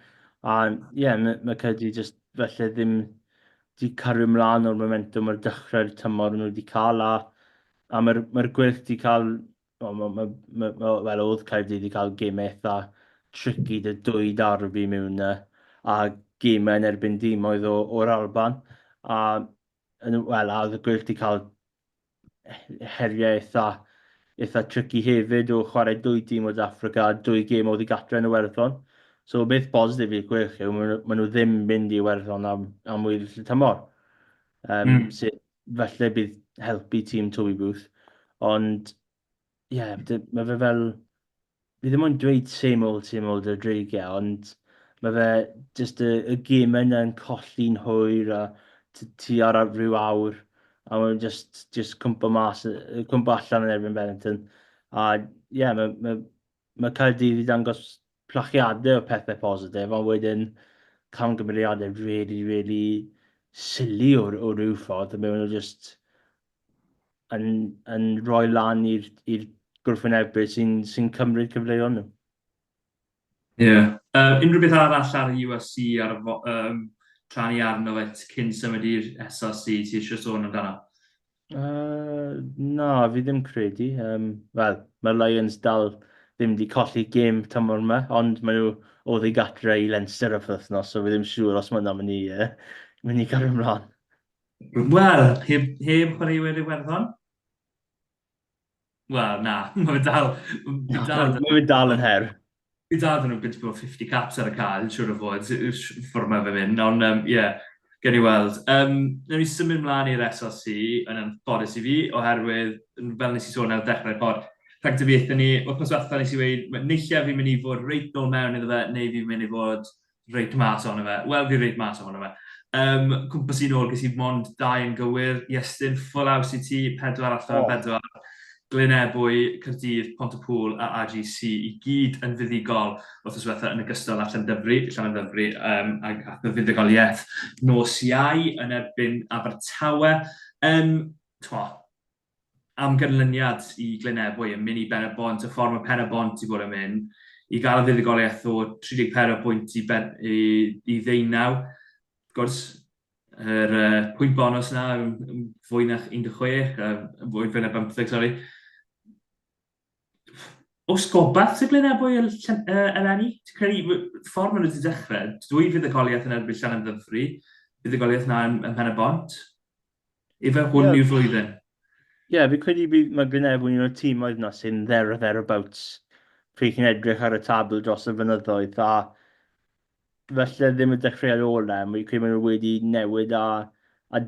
A ie, mae Caerdydd jyst felly ddim wedi cario ymlaen o'r momentum o'r dechrau'r tymor nhw wedi cael, a mae'r gweilch wedi cael, wel, oedd Caerdydd wedi cael gemau eitha tricky dy 2 darbi mewn a gemau yn erbyn dîmoedd o'r Alban. A oedd y gweilch wedi cael heriau eitha tricky hefyd o chwarae 2 dîm o'r Africa a 2 gêm oedd i gatre yn Iwerddon. So beth positif i'r gwych yw, maen nhw ddim mynd i Iwerddon am wyl y tymor. Sut falle bydd helpu tîm Toby Booth. Ond, ie, mae fe fel... Fi ddim ond dweud same old y dreigiau, ond mae fe just y gêm yna'n colli'n hwyr a ti ar rhyw awr a mae'n just cwmpa allan yn erbyn Bennington. A ie, mae Caerdydd i dangos plachiadau o pethau positif, ond wedyn camgymeriadau really, really silly o ryw ffordd. Mae nhw just yn rhoi lan i'r gwrthwynebydd sy'n cymryd cyfleoedd nhw. Ie. Unrhyw beth arall ar y UFC ar y tra ni arno fe cyn symud i'r SRC ti eisiau sôn amdano? Na, fi ddim credu. Wel, mae'r Lions dal ddim wedi colli gêm tymor yma, ond maen nhw oedd ei gatre i Leinster y wythnos, so fi ddim siŵr os maen nhw'n mynd i gael ymlaen. Wel, heb chwaraewyr Iwerddon? Wel, na, mae fe dal... Mae fe dal yn her. Fi dal dyn nhw'n byd bod 50 caps ar y cael, siwr o fod, ffordd mae fe mynd, ond ie, gen i weld. Newn ni symud mlaen i'r SLC yn anffodus i fi, oherwydd, fel nes i sôn ar dechrau'r pod, rhag dybiaethau ni, wythnos diwethaf nes i weid, nillio fi'n mynd i fod reit nôl mewn iddo fe, neu fi'n mynd i fod reit mas ono fe. Wel, fi reit mas ono fe. Cwmpas i nôl, ges i mond 2 yn gywir, Iestyn, full house i ti, 4-4, Blaenorol, Caerdydd, Pontypool a AGC i gyd yn fuddigol wythnos diwethaf yn ogystal â Llandyfri, ac y fuddigoliaeth nos Iau yn erbyn Abertawe. Am gynlyniad i Blaenorol yn mynd i Ben y Bont, y ffordd mae Ben y Bont i bod yn mynd, i gael y fuddigoliaeth o 34 pwynt i 19. Gwrs, yr pwynt bonus yna yn fwy na 16, fwy na 15, sori. Oes gobaith sy'n Blaenorol eleni? Ti'n credu, ffordd maen nhw wedi dechrau, 2 fuddigoliaeth yn erbyn Llanymddyfri, fuddigoliaeth yna yn Pen y Bont. Efe hwn yw'r flwyddyn? Ie, fi credu mae Blaenorol yn o'r tîm oedd yna sy'n thereabouts pryd chi'n edrych ar y tabl dros y fynyddoedd, a felly ddim y dechrau ar ôl am, fi'n credu maen nhw wedi newid a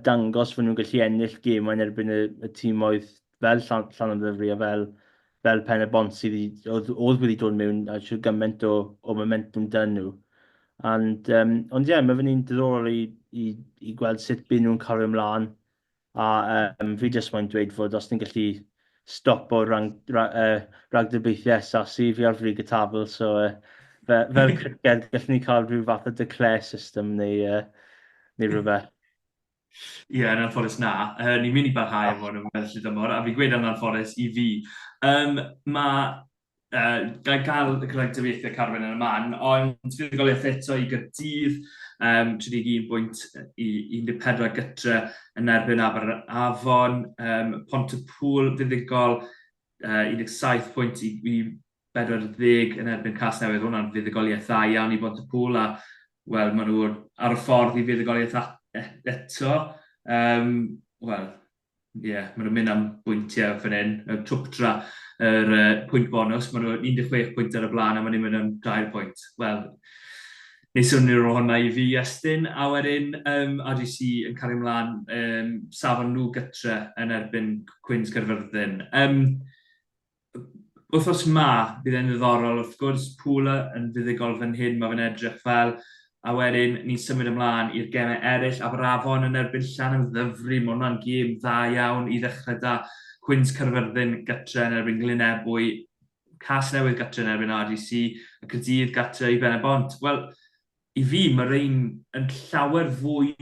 dangos fod nhw'n gallu ennill gêm yn erbyn y tîm oedd fel Llanymddyfri a fel Pen y Bont sydd oedd wedi dod mewn a siw gymaint o momentum dyn nhw. Ond ie, mae fy'n un diddorol i gweld sut byd nhw'n cario ymlaen. A fi jyst mae'n dweud fod os ni'n gallu stop o rhagdybiaethau SRC fi ar frig y tabl, so fel criced gallwn ni cael rhyw fath o declare system neu rhywbeth. Ie, yn anffodus na. Ni'n mynd i barhau am hwn yn meddwl dymor, a fi'n gweud yn anffodus i fi. Gael y rhagdybiaethau Carwyn yn y man, ond fuddigoliaeth eto i Gaerdydd, 31 pwynt i 14 gytre yn erbyn Afon, Pontypool fuddigol 17 pwynt i 40 yn erbyn Casnewydd. Hwna'n fuddigoliaeth dda iawn i Pontypool, a wel, maen nhw ar y ffordd i fuddigoliaeth eto. Wel, ie, maen nhw'n mynd am bwyntiau fan hyn, twptra yr pwynt bonus, maen nhw 16 pwynt ar y blaen a maen nhw'n mynd am 2 pwynt. Wel, nes o'n nhw hwnna i fi, Iestyn, a wedyn AGC yn cario ymlaen safon nhw gytre yn erbyn Cwins Caerfyrddin. Wythnos yma, bydd e'n ddiddorol, wrth gwrs, Pwla yn fuddigol fan hyn, mae fe'n edrych fel, a wedyn ni'n symud ymlaen i'r gemau eraill, Afon yn erbyn Llanymddyfri, mae hwnna'n gêm dda iawn i ddechrau da. Cwins Caerfyrddin gytre yn erbyn Blaenorol, Casnewydd gytre yn erbyn AGC, a Caerdydd gytre i Ben y Bont. Wel, i fi, mae'r ein yn llawer fwy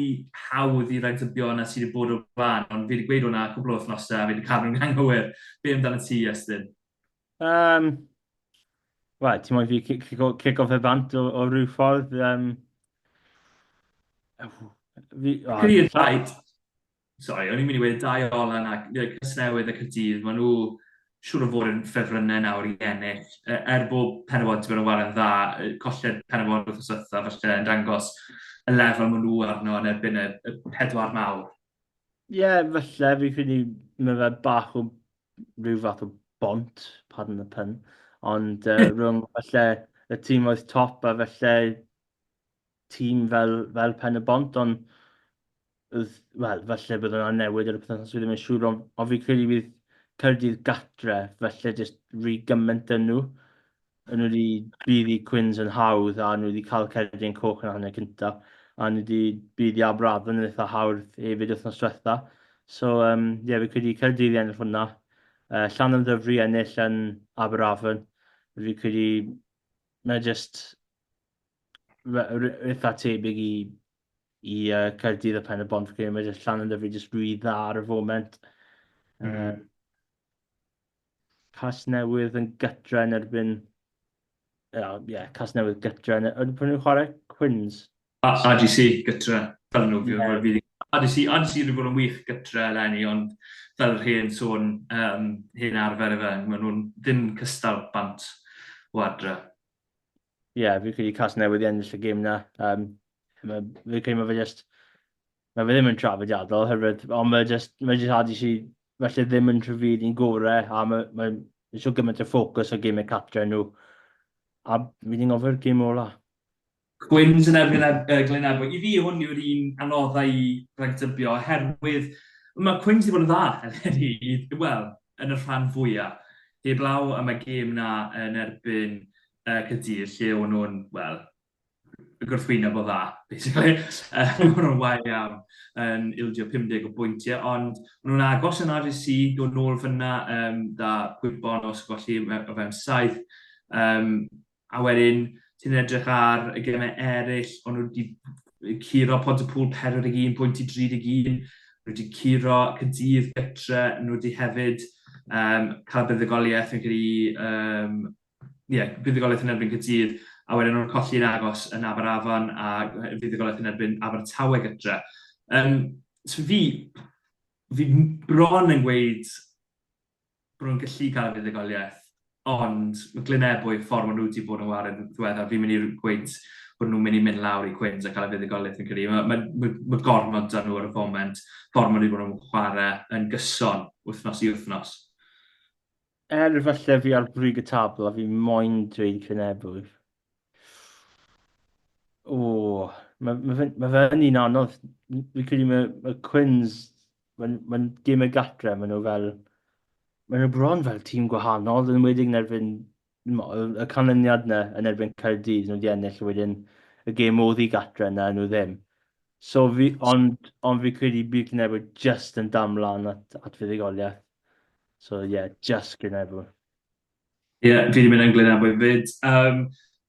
hawdd i rhaid na sydd wedi bod o'r blaen, ond fi wedi gweud hwnna cwbl o wythnosau, fi wedi cael nhw'n anghywir. Be amdano ti, Iestyn? Wel, ti'n moyn fi cico fe bant o ryw ffordd? Credu rhaid. Sorry, o'n i'n mynd i wedi 2 ola yna, Casnewydd a Caerdydd, maen nhw siŵr o fod yn ffefrynnau nawr i ennill. Bod Pen y Bont yn waren dda, colled Pen y Bont wrth yswtha, falle yn dangos y lefel maen nhw arno yn erbyn y 4 mawr. Ie, falle, fi credu mae fe bach o rhyw fath o bont, pardon the pun, ond rhwng falle y tîm oedd top a felly tîm fel Pen y Bont, ond wel, falle bydd yna newid yr wythnos, fi ddim yn siŵr, ond fi credu bydd Caerdydd gatre, felly jyst rhy gymaint yn nhw. Nhw wedi bydd i Quins yn hawdd, a nhw wedi cael Caerdydd coch yn hanner cynta, a nhw wedi bydd i Aberafon yn eitha hawdd hefyd wythnos diwetha. So, fi credu Caerdydd i ennill hwnna. Llan am ddyfru ennill yn Aberafon. Fi credu, mae'n jyst eitha tebyg i Caerdydd y Pen y Bont. Fi credu mae jyst llan am ddyfru jyst rhy dda ar y foment. Casnewydd yn gytre yn erbyn... Casnewydd gytre yn erbyn... Pwy nhw'n chwarae? Quins? RGC gytre, fel nhw fi. RGC wedi bod yn wych gytre eleni, ond fel yr hen sôn, hen arfer fe, maen nhw'n ddim cystal bant o adre. Fi credu Casnewydd i ennill y gêm na. Fi credu mae fe jyst... Mae fe ddim yn trafodiadol, hefyd, ond mae jyst RGC felly ddim yn trafod i'n gorau, a mae'n siŵr gymaint o ffocws o gymau catre nhw. A fi ddim gofio'r gêm ola. Quins yn erbyn Glenebwy. I fi hwn yw'r un anoddau i rhagdybio, oherwydd mae Quins wedi bod yn dda, wel, yn y rhan fwyaf. Heblaw am y gêm na yn erbyn Caerdydd, lle o'n nhw'n, wel, y gwrthwyneb o dda, basically. O'n nhw'n wael iawn yn ildio 50 o bwyntiau, ond o'n nhw'n agos yn RGC, dod nôl fyna, da Gwybon os golli o fewn 7. A wedyn, ti'n edrych ar y gemau eraill, ond nhw wedi curo Pontypool 41 pwynt i 31, nhw wedi curo Caerdydd gytre, nhw wedi hefyd cael buddugoliaeth yn credu, buddugoliaeth yn erbyn Caerdydd, a wedyn nhw'n colli yn agos yn Aberafon a buddugoliaeth yn erbyn Abertawe gytre. So fi bron yn gweud bod nhw'n gallu cael y buddugoliaeth, ond mae Glenebwy ffordd maen nhw wedi bod yn wario ddiweddar, fi'n mynd i gweud bod nhw'n mynd i mynd lawr i Quins a cael y fuddugoliaeth yn credu. Mae gormod dan nhw ar y foment, ffordd maen nhw wedi bod yn chwarae yn gyson wythnos i wythnos. Falle fi ar brig y tabl a fi moyn dweud Glenebwy. Mae fe'n un anodd. Fi credu mae Quins, mae'n gêm y gatre, maen nhw fel... Maen nhw bron fel tîm gwahanol, yn wedi'i yn erbyn y canlyniad yna yn erbyn Caerdydd, nhw wedi ennill wedyn y gêm oedd i gatre yna, nhw ddim. So ond fi credu bydd Glenebwy just yn damlan at fuddugoliaeth. So just Glenebwy. Fi wedi mynd yn Glenebwy fyd.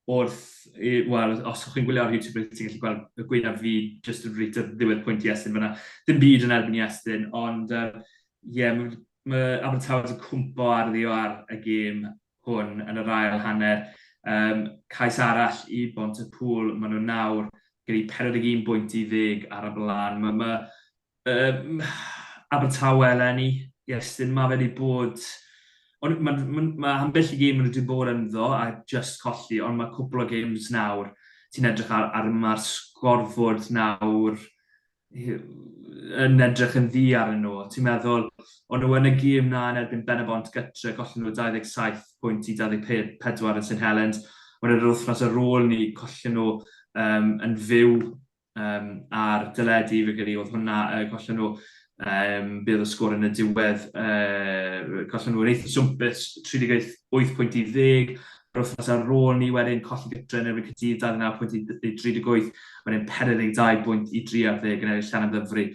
Wel, os chi'n gwylio ar YouTube, ti'n gallu gweld y gweinaf fi just yn reit ar ddiwedd pwynt Iestyn fyna. Dim byd yn erbyn Iestyn, ond mae Abertawe wedi cwmpo arddio ar y gêm hwn yn yr ail hanner. Cais arall i Pontypool, maen nhw nawr gyda 41 bwynt i 10 ar y blaen. Mae Abertawe eleni, Iestyn, mae fe wedi bod... Mae ambell i gêm yn wedi bod ynddo a just colli, ond mae cwbl o games nawr. Ti'n edrych ar mae'r sgorfod nawr yn edrych yn ddi ar nhw. Ti'n meddwl, ond nhw yn y gêm na yn erbyn Ben y Bont gytre, gollen nhw 27 pwynt i 24 yn St Helens. Mae'n yr wythnos ar ôl ni, gollen nhw yn fyw ar dyledu, fe gyda oedd hwnna, gollen nhw bydd y sgôr yn y diwedd, gollen nhw'n eitha swmpus, 38 pwynt i 10, yr wythnos ar ôl ni wedyn colli gytre yn erbyn Caerdydd 29 pwynt i 38, wedyn 42 pwynt i 3 ar 10 yn ennill llan am ddyfru.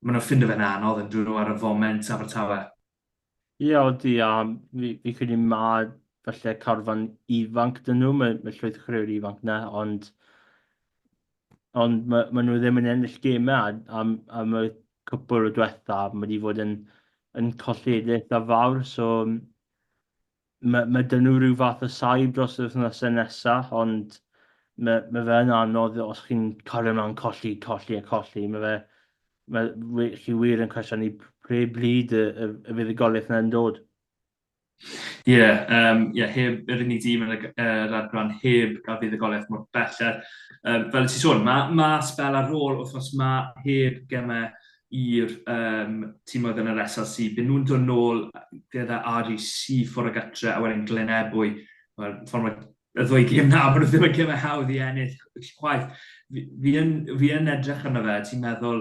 Maen nhw'n ffindo fe'n anodd yn dod nhw ar y foment Abertawe. Odi, a fi credu mae falle carfan ifanc dyn nhw, mae llwyth chwaraewyr ifanc na, ond maen nhw ddim yn ennill gemau, a mae cwpl o diwetha, mae wedi fod yn collediaeth a fawr, so mae dyn nhw rhyw fath o saib dros y wythnosau nesaf, ond mae fe'n anodd os chi'n cario ymlaen colli. Mae chi wir yn cwestiwn i pre blid y fuddugoliaeth yna'n dod. Heb yr unig dîm yn yr adran heb gael fuddugoliaeth mor belled. Fel ti sôn, mae spel ar ôl wythnos mae heb gemau i'r tîmoedd yn yr SLC. Byd nhw'n dod nôl gyda RGC ffwrdd o gatre a wedyn Glenebwy. Ffordd mae y ddwy gêm na, bod nhw ddim yn gymau hawdd i ennill chwaith. Fi yn edrych arno fe, ti'n meddwl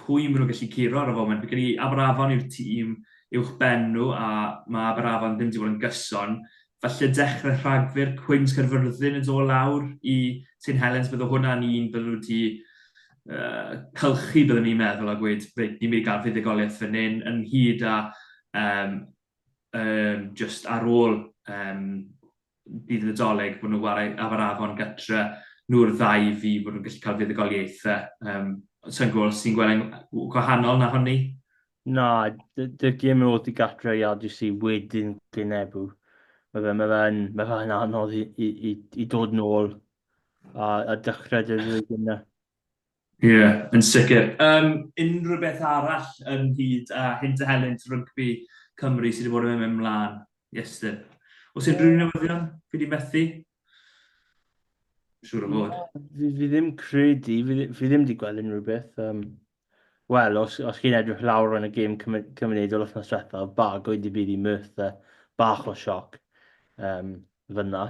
pwy maen nhw'n gallu curo ar y foment. Fi credu Aberafon yw'r tîm uwch ben nhw, a mae Aberafon ddim wedi bod yn gyson. Falle dechrau rhagfyr Cwyns Caerfyrddin yn dod lawr i St Helens, bydde hwnna'n un bydde nhw wedi cylchu, byddwn ni'n meddwl, a gweud, ni'n mynd i gael fuddugoliaeth fan hyn, yn hyd a just ar ôl bydd y Nadolig, bod nhw'n wario Aberafon gytre, nhw'r ddau fi bod nhw'n gallu cael fuddugoliaethau. Sy'n gweld sy'n gweld gwahanol na honni? Na, dy gêm oedd i gatre i RGC wedyn Glenebw. Mae fe'n anodd i dod nôl a dechrau dy ddwy yna. Ie, yn sicr. Unrhyw beth arall yn hyd a Hynt a Helynt rygbi Cymru sydd wedi bod yn mynd mlaen, Iestyn? Os unrhyw newyddion fi wedi methu? Siwr o fod. Fi ddim credu, fi ddim wedi gweld unrhyw beth. Wel, os chi'n edrych lawr yn y gêm cymunedol wythnos diwethaf, bag oedd i byd i Merthyr, bach o sioc fyna.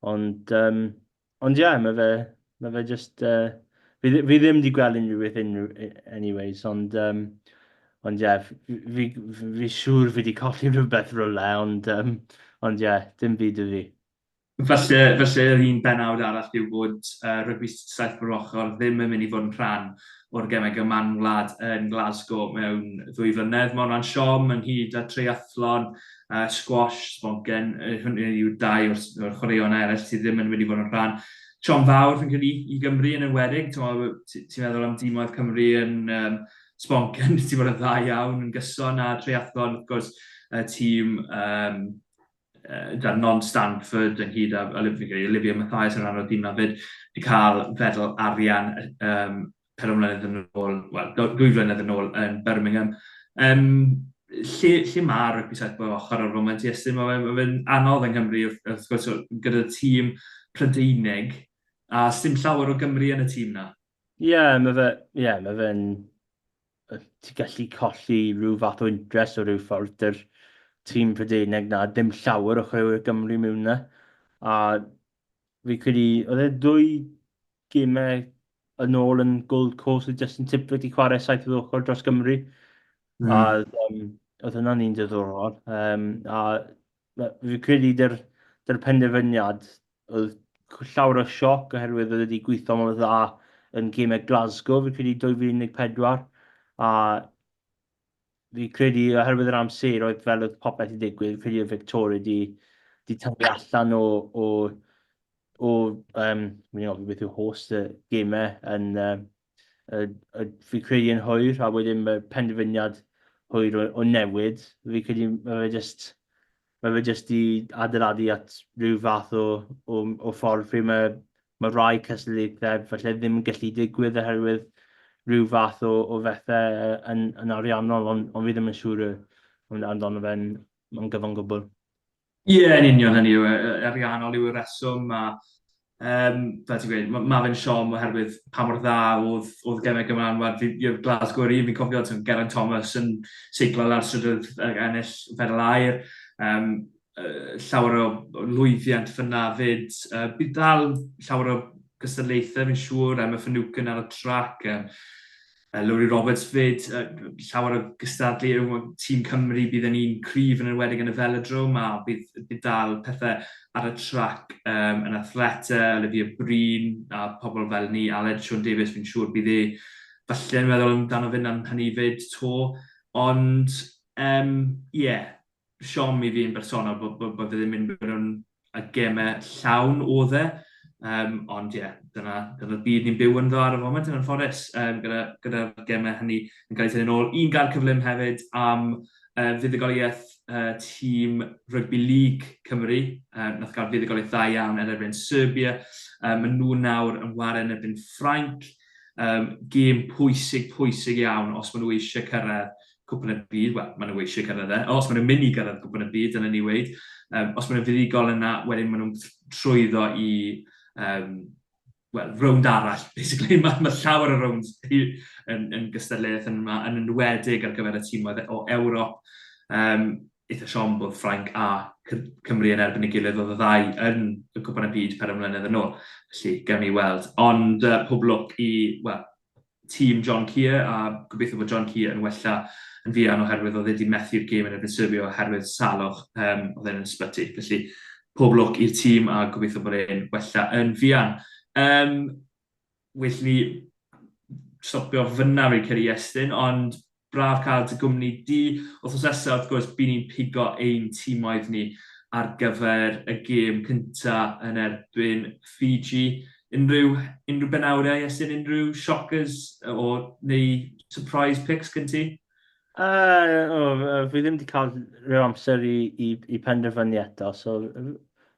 Ond ie, mae fe just... fi ddim wedi gweld unrhyw beth anyways, ond ie, fi siŵr fi wedi colli rhywbeth rhywle, ond ie, dim byd o fi. Falle yr un benawd arall yw bod rygbi saith o'r ochr ddim yn mynd i fod yn rhan o'r gemau gyman wlad yn Glasgow mewn 2 flynedd. Mae hwnna'n siom yn hyd a triathlon, squash, sponken, hwnny yw 2 o'r chwaraeon eraill sydd ddim yn mynd i fod yn rhan. Siom fawr fi'n credu i Gymru yn enwedig. Ti'n meddwl am tîmoedd Cymru yn sponken, ti'n bod yn dda iawn yn gyson a triathlon, wrth gwrs, tîm non-Stanford yn hyd a Olivia Mathias yn rhan o'r tîm na fyd i cael fedal arian 4 mlynedd yn ôl, wel, 2 flynedd yn ôl yn Birmingham. Lle mae'r rygbi saith o'r ochr o'r foment, Iestyn? Mae fe'n anodd yn Nghymru, wrth gwrs, gyda tîm Prydeinig, a dim llawer o Gymru yn y tîm na. Ie, mae fe'n... Ti'n gallu colli rhyw fath o interest o rhyw ffordd yr tîm Prydeinig na, dim llawer o chwaraewyr Gymru mewn na. A fi credu, oedd e 2 gemau yn ôl yn Gold Coast oedd Justin Tipler wedi chwarae saith o'r ochr dros Gymru. A oedd hwnna'n un diddorol. A fi credu dy'r penderfyniad oedd llawer o sioc oherwydd oedd wedi gweithio mor dda yn gemau Glasgow, fi credu 2014. A fi credu oherwydd yr amser oedd fel oedd popeth i digwydd, fi credu oedd Victoria wedi tyfu allan mi'n ofyn beth yw host y gemau yn fi credu yn hwyr, a wedyn mae penderfyniad hwyr o newid. Fi credu mae fe just i adeiladu at rhyw fath o ffordd lle mae rai cystadlaethau falle ddim yn gallu digwydd oherwydd rhyw fath o bethau yn ariannol, ond fi ddim yn siŵr amdano fe'n gyfan gwbl. Ie, yn union hynny yw, ariannol yw y reswm, a fel ti'n gweud, mae fe'n siom oherwydd pa mor dda oedd gemau gymryd. Glasgow yr un, fi'n cofio Geraint Thomas yn seiclo lawr strydoedd ennill fedal air. Llawer o lwyddiant ffynna fyd. Bydd dal llawer o gystadlaethau, fi'n siŵr, Emma Finucane ar y trac, Lowry Roberts fyd, llawer o gystadlu, tîm Cymru bydd yn un cryf yn enwedig yn y velodrome, a bydd dal pethau ar y trac yn athleta, Olivia Breen, a pobl fel ni, Aled Sean Davies, fi'n siŵr bydd falle yn meddwl amdano fynd am hynny fyd to, ond ie, siom i fi'n bersonol bod fe ddim mynd mewn y gemau llawn o dde. Ond ie, dyna'r byd ni'n byw yn ddo ar y foment yn anffodus, gyda'r gemau hynny yn cael ei tynnu nôl. Un gael cyflym hefyd am fuddugoliaeth tîm Rugby League Cymru, nath gael fuddugoliaeth dda iawn yn erbyn Serbia. Maen nhw nawr yn waren yn erbyn Ffrainc, gêm pwysig iawn os maen nhw eisiau cyrraedd cwpan y byd, wel, maen nhw eisiau cyrraedd os maen nhw'n mynd i cyrraedd cwpan y byd, dyna ni weid. Os maen nhw'n fuddugol yna, wedyn maen nhw'n trwyddo i rownd arall, basically. Mae llawer o rownds yn gystadleuaeth yn enwedig ar gyfer y tîmoedd o Ewrop. eitha siom bod Ffrainc a Cymru yn erbyn ei gilydd oedd y ddau yn y cwpan y byd 4 mlynedd yn ôl. Felly, gawn ni weld. Ond pob lwc i, tîm John Keir, a gobeithio bod John Keir yn wella yn fuan oherwydd oedd wedi methu'r gêm yn erbyn Serbia oherwydd salwch oedd e'n ysbyty. Felly, pob lwc i'r tîm a gobeithio bod e'n wella yn fuan. Well ni stopio fyna fi'n credu Iestyn, ond braf cael dy gwmni di. Wythnos nesaf, wrth gwrs, bydd ni'n pigo ein tîmoedd ni ar gyfer y gêm cyntaf yn erbyn Fiji. Unrhyw benawdau, Iestyn, unrhyw shockers neu surprise picks gen ti? Fi ddim wedi cael rhyw amser i penderfynu eto, so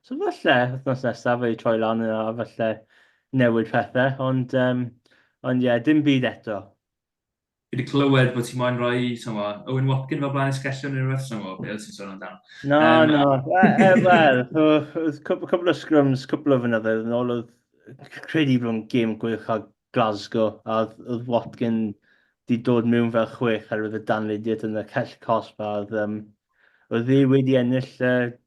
falle wythnos nesaf fe troi lan a falle newid pethau, ond ie, dim byd eto. Fi wedi clywed bod ti'n moyn rhoi Owen Watkin fel blaen esgellion neu rhywbeth, be oedd ti'n sôn amdano? No. Wel, cwbl o scrums, cwbl o fynyddoedd yn ôl oedd credu bod yn gêm gwych a Glasgow, a oedd Watkin di dod mewn fel 6 ar y danlidiad yn y cell cosp, a oedd hi wedi ennill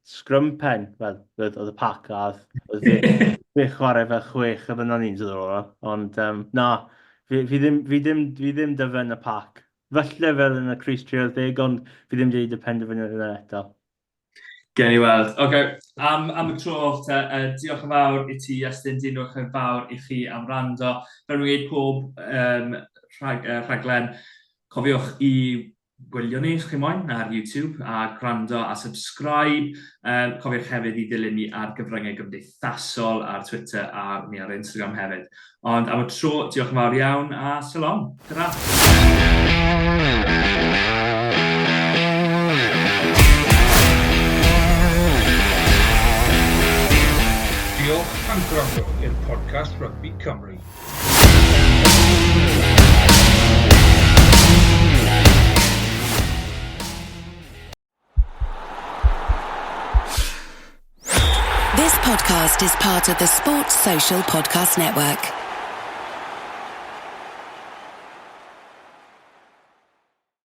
scrum pen, oedd y pac, a oedd hi chwarae fel 6 a fyna ni'n dod ond na, fi ddim dyfen y pac. Falle fel yn y Crys 30, ond fi ddim wedi penderfynu yna eto. Gen i weld. Am y tro, diolch yn fawr i ti, Iestyn, diolch yn fawr i chi am rando. Fel nhw'n gweud pob rhaglen, cofiwch i gwylio ni, os chi moyn, ar YouTube, a gwrando a subscribe. Cofiwch hefyd i ddilyn ni ar gyfryngau gymdeithasol ar Twitter a ni ar Instagram hefyd. Ond am y tro, diolch yn fawr iawn a salom. Tyra! Diolch am gwrando i'r podcast Rugby Cymru. This podcast is part of the Sports Social Podcast Network.